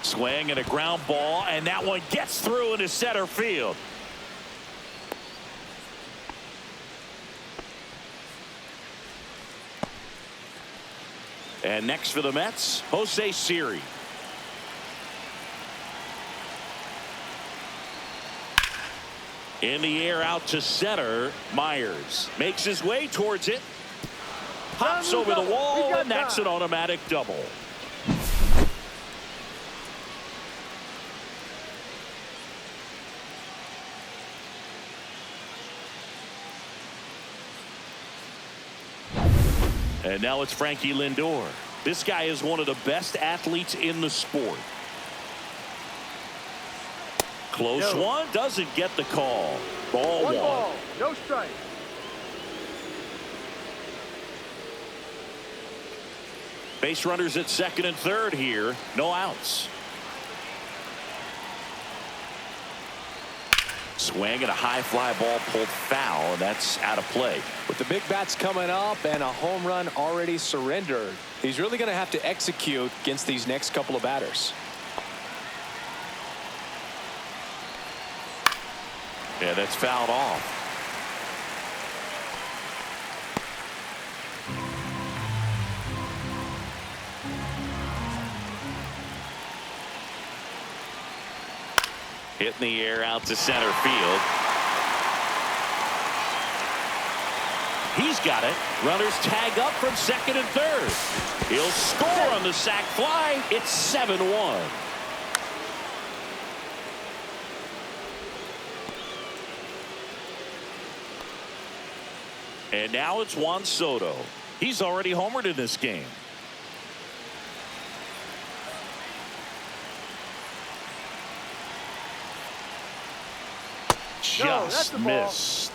Swing and a ground ball, and that one gets through into center field. And next for the Mets, Jose Siri. In the air out to center. Myers makes his way towards it. Hops over the wall, and that's an automatic double. And now it's Frankie Lindor. This guy is one of the best athletes in the sport. Close one, doesn't get the call. Ball 1. Ball, no strike. Base runners at second and third here. No outs. Swing and a high fly ball pulled foul, and that's out of play. With the big bats coming up and a home run already surrendered, he's really going to have to execute against these next couple of batters. Yeah, that's fouled off. Hit in the air out to center field. He's got it. Runners tag up from second and third. He'll score on the sac fly. It's 7-1. And now it's Juan Soto. He's already homered in this game. Just missed.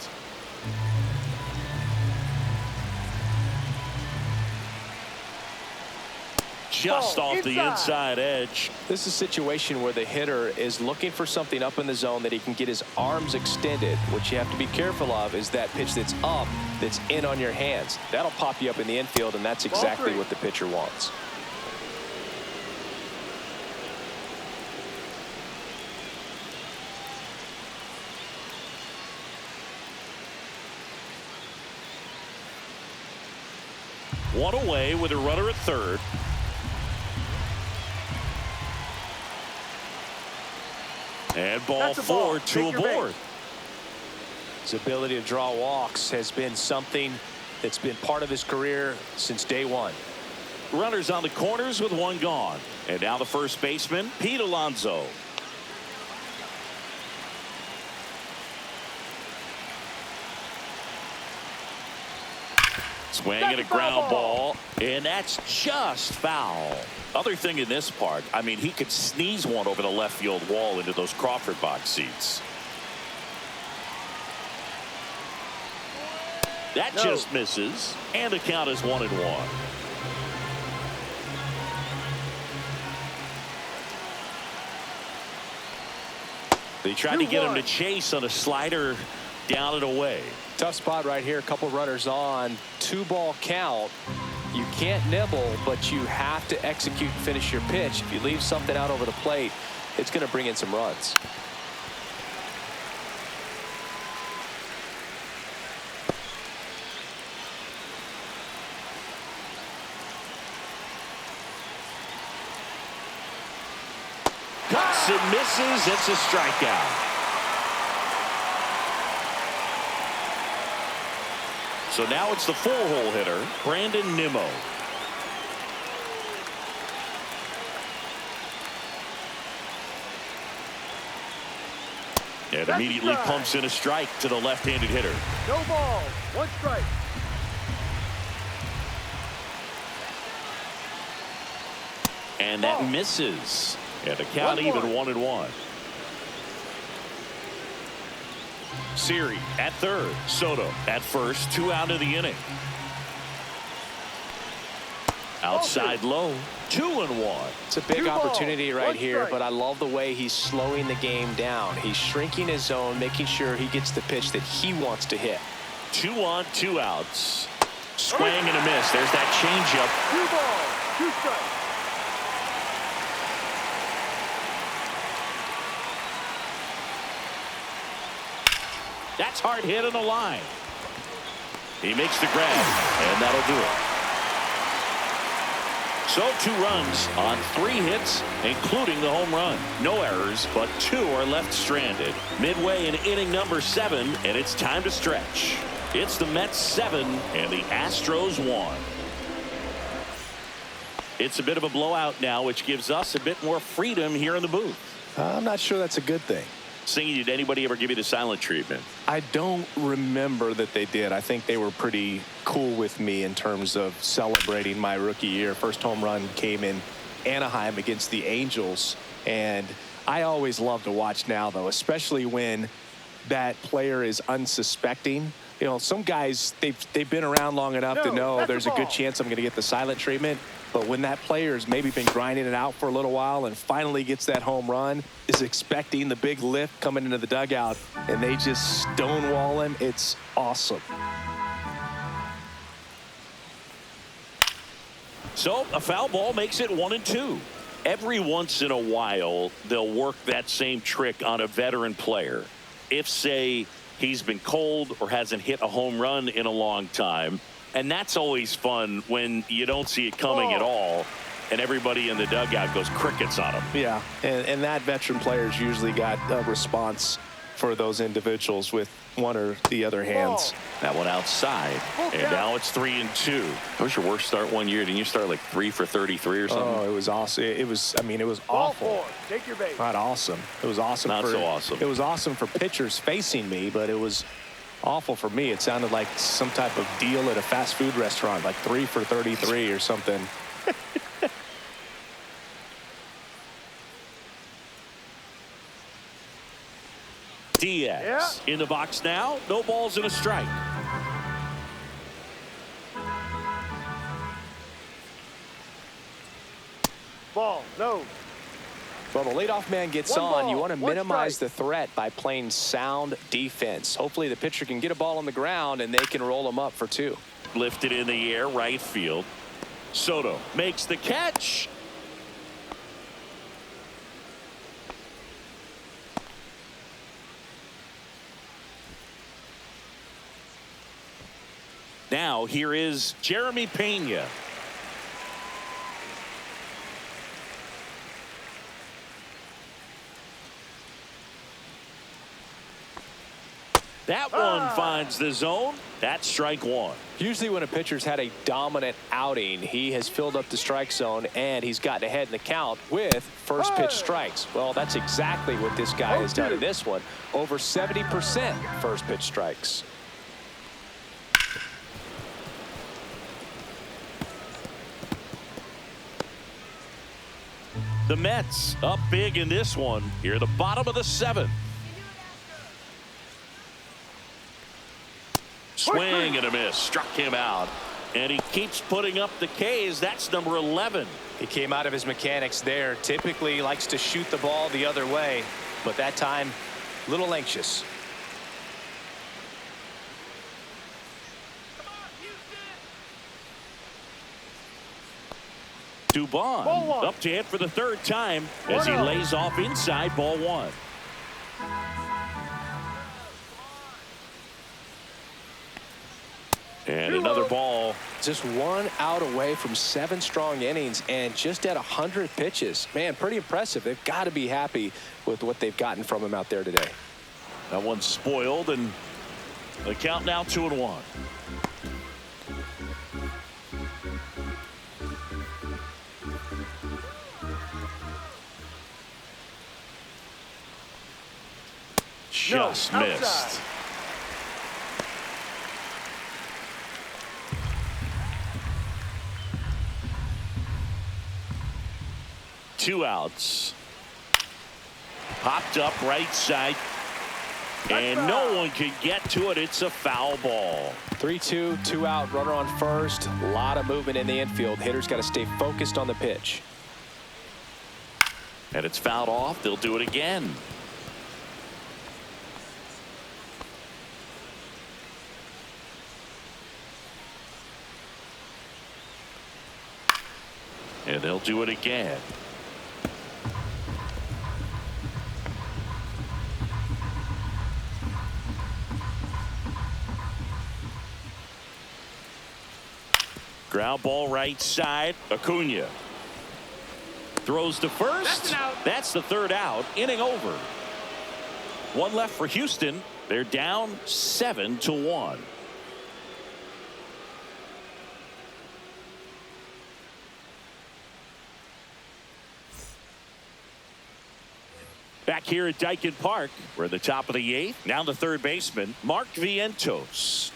Just off the inside edge. This is a situation where the hitter is looking for something up in the zone that he can get his arms extended. What you have to be careful of is that pitch that's up, that's in on your hands. That'll pop you up in the infield, and that's exactly what the pitcher wants. One away with a runner at third. And ball 4, 2 aboard. His ability to draw walks has been something that's been part of his career since day one. Runners on the corners with 1 gone. And now the first baseman, Pete Alonso. Swing and a ground ball, and that's just foul. Other thing in this part, I mean, he could sneeze one over the left field wall into those Crawford box seats. That just misses, and the count is 1-1. They tried to get him to chase on a slider down and away. Tough spot right here. A couple runners on. 2-ball count. You can't nibble, but you have to execute and finish your pitch. If you leave something out over the plate, it's going to bring in some runs. Cuts and misses. It's a strikeout. So now it's the 4-hole hitter, Brandon Nimmo. And immediately pumps in a strike to the left-handed hitter. No ball, 1 strike. And that misses. And the count even 1-1. Siri at third. Soto at first. 2 out of the inning. Outside low. 2-1. It's a big opportunity right here, but I love the way he's slowing the game down. He's shrinking his zone, making sure he gets the pitch that he wants to hit. 2 on, 2 outs. Swing and a miss. There's that changeup. 2 balls, 2 strikes. That's hard hit on the line. He makes the grab, and that'll do it. So 2 runs on 3 hits, including the home run. No errors, but 2 are left stranded. Midway in inning number 7, and it's time to stretch. It's the Mets 7 and the Astros 1. It's a bit of a blowout now, which gives us a bit more freedom here in the booth. I'm not sure that's a good thing. Singy, did anybody ever give you the silent treatment? I don't remember that they did. I think they were pretty cool with me in terms of celebrating my rookie year. First home run came in Anaheim against the Angels, and I always love to watch now, though, especially when that player is unsuspecting. You know, some guys, they've been around long enough to know there's a good chance I'm going to get the silent treatment. But when that player's maybe been grinding it out for a little while and finally gets that home run, is expecting the big lift coming into the dugout, and they just stonewall him, it's awesome. So a foul ball makes it 1-2. Every once in a while, they'll work that same trick on a veteran player. If, say, he's been cold or hasn't hit a home run in a long time. And that's always fun when you don't see it coming at all, and everybody in the dugout goes crickets on him. Yeah, and that veteran player's usually got a response for those individuals with one or the other hands. That one outside, and now it's 3-2. That was your worst start one year. Didn't you start like 3 for 33 or something? Oh, it was awesome. It was awful. Take your base. Not awesome. It was awesome. Not so awesome. It was awesome for pitchers facing me, but it was awful for me. It sounded like some type of deal at a fast food restaurant, like 3 for 33 or something. Diaz in the box now. No balls and a strike. Ball, no. Well, the leadoff man gets on. You want to minimize the threat by playing sound defense. Hopefully the pitcher can get a ball on the ground and they can roll him up for 2. Lifted in the air, right field. Soto makes the catch. Now here is Jeremy Pena. That one finds the zone. That's strike 1. Usually when a pitcher's had a dominant outing, he has filled up the strike zone and he's gotten ahead in the count with first pitch strikes. Well, that's exactly what this guy has done in this one. Over 70% first pitch strikes. The Mets up big in this one here, the bottom of the 7th. Swing and a miss, struck him out, and he keeps putting up the K's. That's number 11. He came out of his mechanics there. Typically he likes to shoot the ball the other way, but that time a little anxious. Dubon up to hit for the 3rd time as he lays off inside, ball 1. And another ball. Just 1 out away from 7 strong innings and just at 100 pitches. Man, pretty impressive. They've got to be happy with what they've gotten from him out there today. That one's spoiled, and the count now 2-1. Just missed. Outside. Two outs. Popped up right side. And no one can get to it. It's a foul ball. 3-2, 2 out, runner on first. A lot of movement in the infield. Hitters got to stay focused on the pitch. And it's fouled off. They'll do it again. And they'll do it again. Ground ball right side. Acuna throws to first. That's the 3rd out. Inning over. 1 left for Houston. They're down 7-1. Back here at Dyken Park, we're at the top of the 8th. Now the 3rd baseman, Mark Vientos.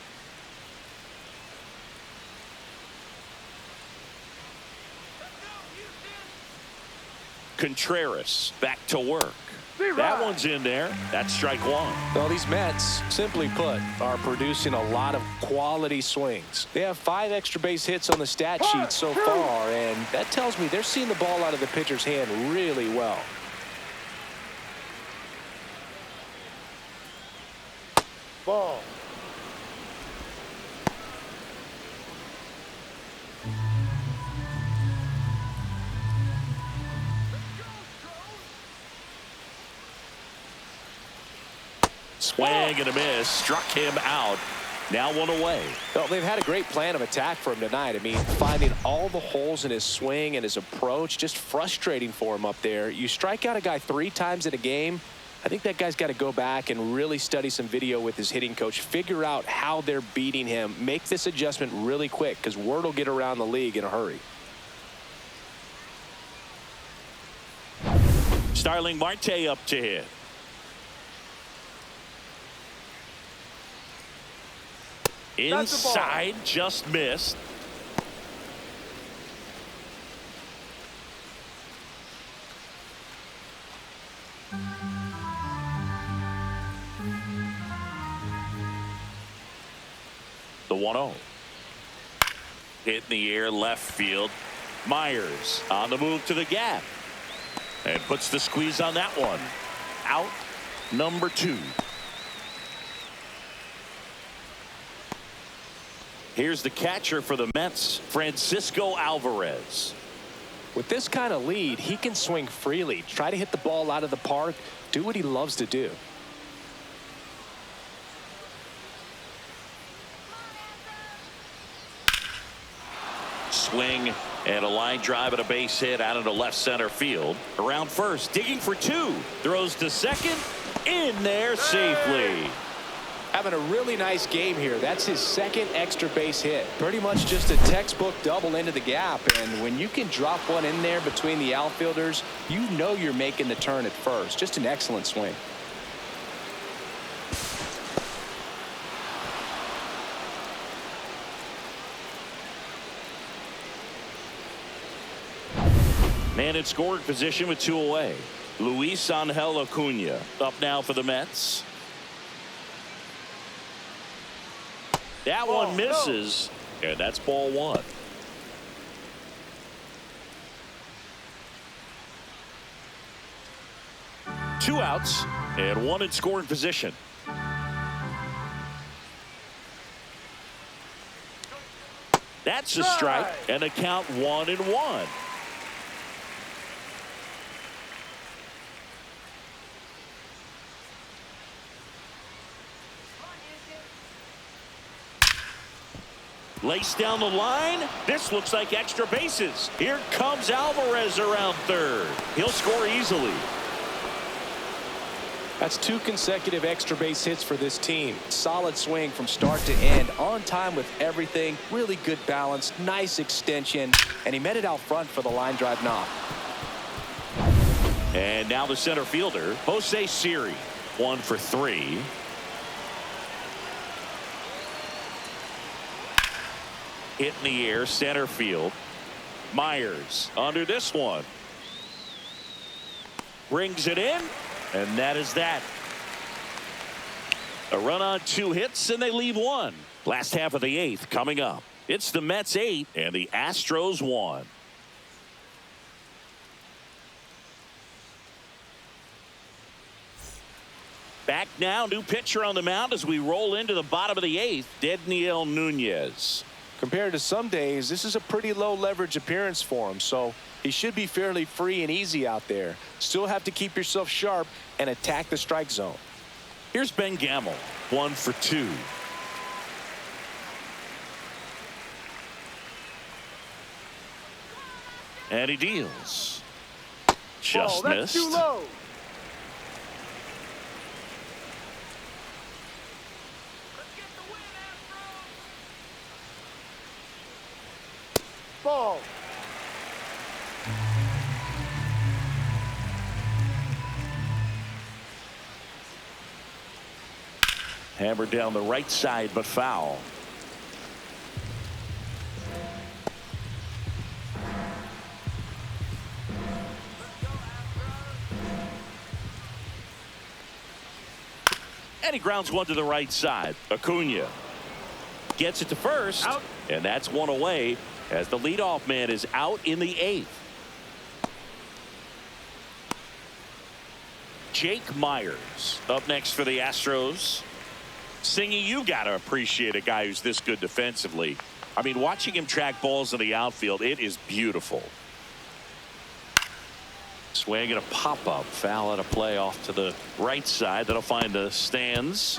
Contreras back to work. That one's in there. That's strike 1. Well, these Mets, simply put, are producing a lot of quality swings. They have 5 extra base hits on the stat sheet so far, and that tells me they're seeing the ball out of the pitcher's hand really well. Ball. Swing and a miss. Struck him out. Now 1 away. Well, they've had a great plan of attack for him tonight. I mean, finding all the holes in his swing and his approach, just frustrating for him up there. You strike out a guy 3 times in a game, I think that guy's got to go back and really study some video with his hitting coach, figure out how they're beating him, make this adjustment really quick because word will get around the league in a hurry. Starling Marte up to hit. Inside, just missed. The 1-0. Hit in the air, left field. Myers on the move to the gap. And puts the squeeze on that one. Out number 2. Here's the catcher for the Mets, Francisco Alvarez. With this kind of lead, he can swing freely, try to hit the ball out of the park, do what he loves to do. Swing and a line drive and a base hit out into left center field. Around first, digging for 2. Throws to second. In there safely. Having a really nice game here. That's his 2nd extra base hit. Pretty much just a textbook double into the gap. And when you can drop one in there between the outfielders, you know you're making the turn at first. Just an excellent swing. man in scoring position with 2 away. Luis Angel Acuna up now for the Mets. That one misses, and that's ball 1. Two outs and 1 in scoring position. That's a strike, and a count 1-1. Laced down the line. This looks like extra bases. Here comes Alvarez around third. He'll score easily. That's 2 consecutive extra base hits for this team. Solid swing from start to end. On time with everything. Really good balance. Nice extension. And he met it out front for the line drive knock. And now the center fielder, Jose Siri. 1 for 3. Hit in the air, center field. Myers under this one. Brings it in, and that is that. A run on 2 hits, and they leave 1. Last half of the 8th coming up. It's the Mets 8 and the Astros 1. Back now, new pitcher on the mound as we roll into the bottom of the 8th, Dedniel Nunez. Compared to some days, this is a pretty low leverage appearance for him, so he should be fairly free and easy out there. Still have to keep yourself sharp and attack the strike zone. Here's Ben Gamel, 1 for 2. And he deals. Just missed. Too low. Ball. Hammered down the right side, but foul. And he grounds one to the right side. Acuna gets it to first, out. And that's 1 away as the leadoff man is out in the 8th. Jake Myers up next for the Astros. Senga, you got to appreciate a guy who's this good defensively. I mean, watching him track balls in the outfield, it is beautiful. Swing and a pop-up. Foul at a play off to the right side. That'll find the stands.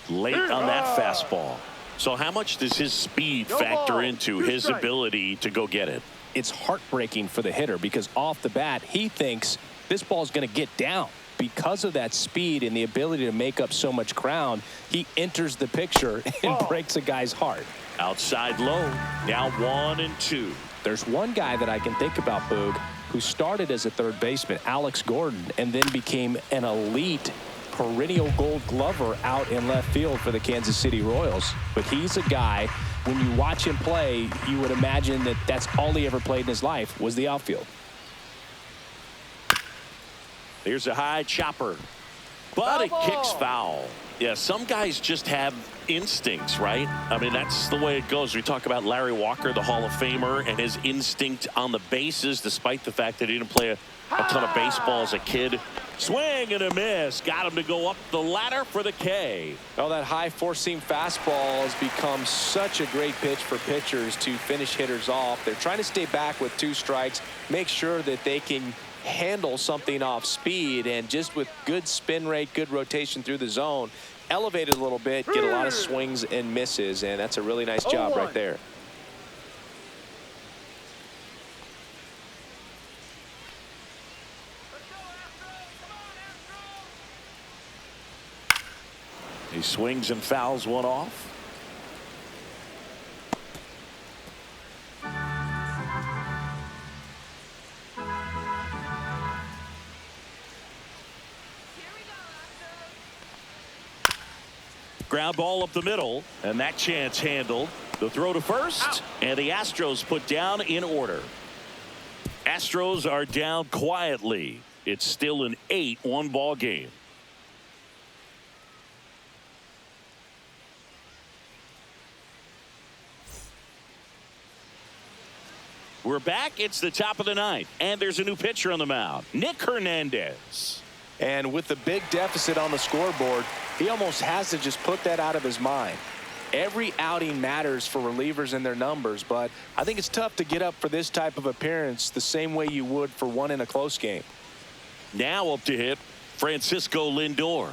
Late on that fastball. So how much does his speed factor into his ability to go get it? It's heartbreaking for the hitter because off the bat he thinks this ball's going to get down. Because of that speed and the ability to make up so much ground, he enters the picture and breaks a guy's heart. Outside low. Now 1-2. There's one guy that I can think about, Boog, who started as a third baseman, Alex Gordon, and then became an elite perennial gold glover out in left field for the Kansas City Royals. But he's a guy, when you watch him play, you would imagine that that's all he ever played in his life was the outfield. Here's a high chopper, but it kicks foul. Yeah, some guys just have instincts, right? I mean, that's the way it goes. We talk about Larry Walker, the Hall of Famer, and his instinct on the bases, despite the fact that he didn't play a ton of baseball as a kid. Swing and a miss. Got him to go up the ladder for the K. Oh, that high four-seam fastball has become such a great pitch for pitchers to finish hitters off. They're trying to stay back with 2 strikes, make sure that they can handle something off speed, and just with good spin rate, good rotation through the zone, elevate it a little bit, get a lot of swings and misses, and that's a really nice job right there. He swings and fouls one off. Ground ball up the middle, and that chance handled. The throw to first, and the Astros put down in order. Astros are down quietly. It's still an 8-1 ball game. We're back. It's the top of the ninth, and there's a new pitcher on the mound, Nick Hernandez. And with the big deficit on the scoreboard, he almost has to just put that out of his mind. Every outing matters for relievers and their numbers, but I think it's tough to get up for this type of appearance the same way you would for one in a close game. Now up to hit, Francisco Lindor.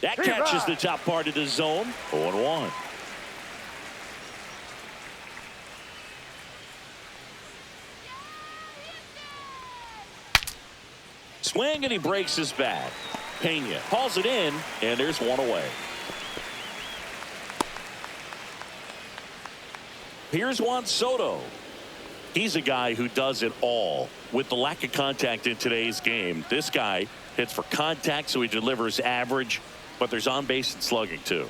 That catches the top part of the zone. 0-1. Swing, and he breaks his bat. Pena hauls it in, and there's one away. Here's Juan Soto. He's a guy who does it all. With the lack of contact in today's game, this guy hits for contact, so he delivers average, but there's on base and slugging too.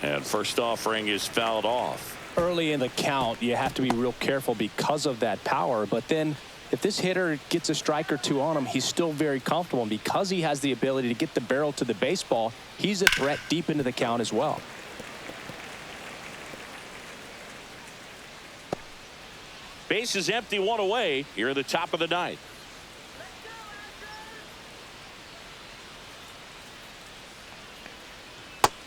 And first offering is fouled off. Early in the count, you have to be real careful because of that power, but then if this hitter gets a strike or two on him, he's still very comfortable, and because he has the ability to get the barrel to the baseball, he's a threat deep into the count as well. Base is empty, one away here at the top of the ninth.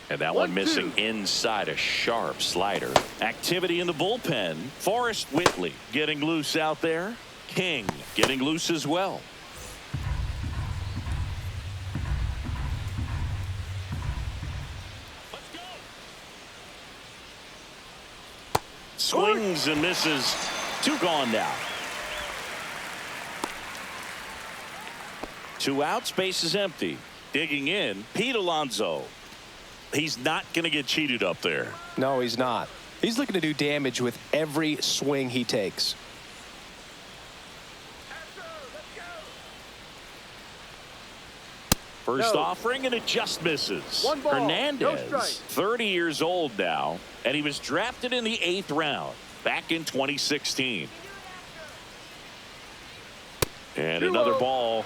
And that one missing inside, a sharp slider. Activity in the bullpen. Forrest Whitley getting loose out there. King getting loose as well. Swings and misses. 2 gone now. 2 outs, base is empty. Digging in, Pete Alonso. He's not going to get cheated up there. No, he's not. He's looking to do damage with every swing he takes. First offering, and it just misses. 1 ball, Hernandez, no strike. 30 years old now, and he was drafted in the 8th round back in 2016. And another ball.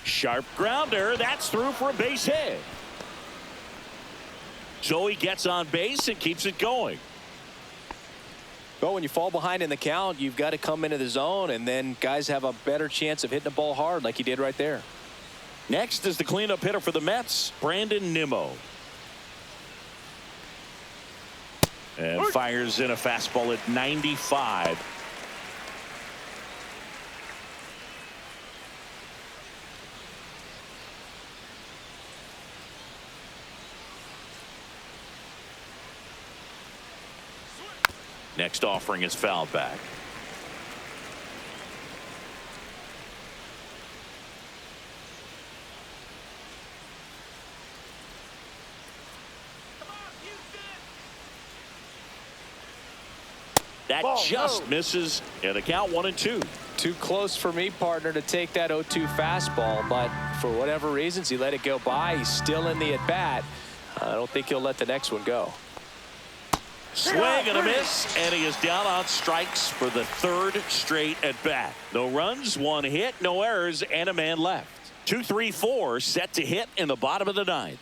Sharp grounder. That's through for a base hit. So he gets on base and keeps it going. Well, when you fall behind in the count, you've got to come into the zone, and then guys have a better chance of hitting the ball hard like he did right there. Next is the cleanup hitter for the Mets, Brandon Nimmo. And fires in a fastball at 95. Next offering is fouled back. That just misses, and the count 1-2. Too close for me, partner, to take that 0-2 fastball, but for whatever reasons he let it go by. He's still in the at-bat. I don't think he'll let the next one go. Swing and a miss, and he is down on strikes for the 3rd straight at bat. No runs, 1 hit, no errors, and a man left. 2-3-4 set to hit in the bottom of the 9th.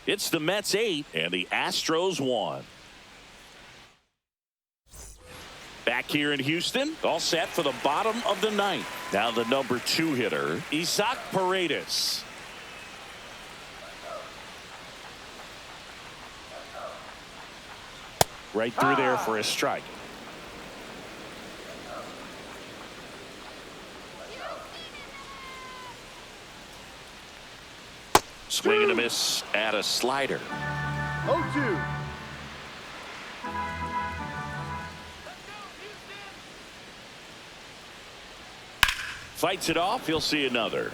It's the Mets 8 and the Astros 1. Back here in Houston, all set for the bottom of the 9th. Now the number 2 hitter, Isaac Paredes. Right through there for a strike. Swing and a miss at a slider. 0-2. Fights it off. He'll see another.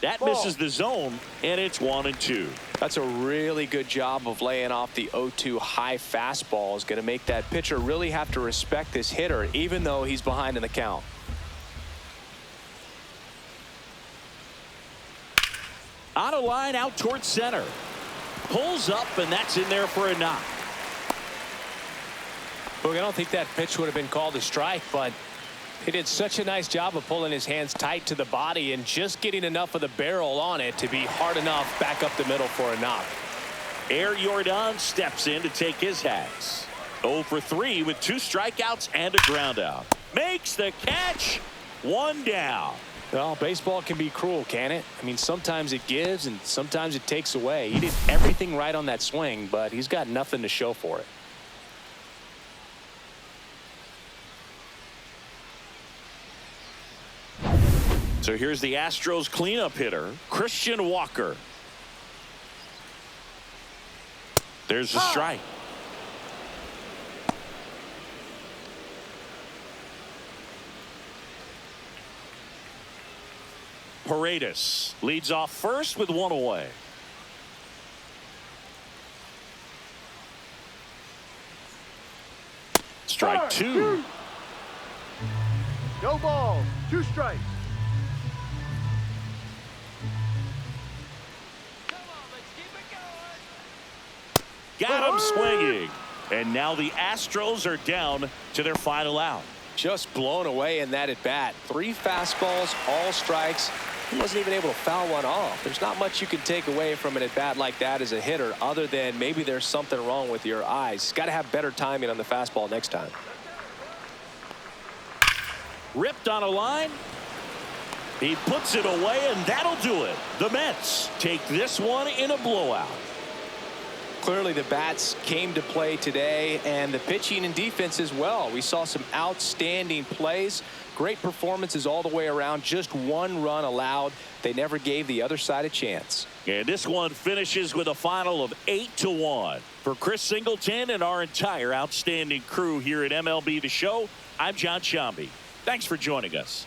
That misses the zone, and it's 1-2. That's a really good job of laying off the 0-2 high fastball. Is going to make that pitcher really have to respect this hitter, even though he's behind in the count. On a line out towards center. Pulls up, and that's in there for a knock. Look, I don't think that pitch would have been called a strike, but he did such a nice job of pulling his hands tight to the body and just getting enough of the barrel on it to be hard enough back up the middle for a knock. Air Jordan steps in to take his hacks. 0 for 3 with 2 strikeouts and a ground out. Makes the catch. 1 down. Well, baseball can be cruel, can it? I mean, sometimes it gives and sometimes it takes away. He did everything right on that swing, but he's got nothing to show for it. So here's the Astros cleanup hitter, Christian Walker. There's a strike. Paredes leads off first with 1 away. Strike 2. No balls. 2 strikes. Got him swinging. And now the Astros are down to their final out. Just blown away in that at bat. 3 fastballs, all strikes. He wasn't even able to foul one off. There's not much you can take away from an at bat like that as a hitter, other than maybe there's something wrong with your eyes. Got to have better timing on the fastball next time. Ripped on a line. He puts it away, and that'll do it. The Mets take this one in a blowout. Clearly the bats came to play today, and the pitching and defense as well. We saw some outstanding plays, great performances all the way around. Just 1 run allowed. They never gave the other side a chance. And this one finishes with a final of 8-1. For Chris Singleton and our entire outstanding crew here at MLB The Show, I'm John Shambi. Thanks for joining us.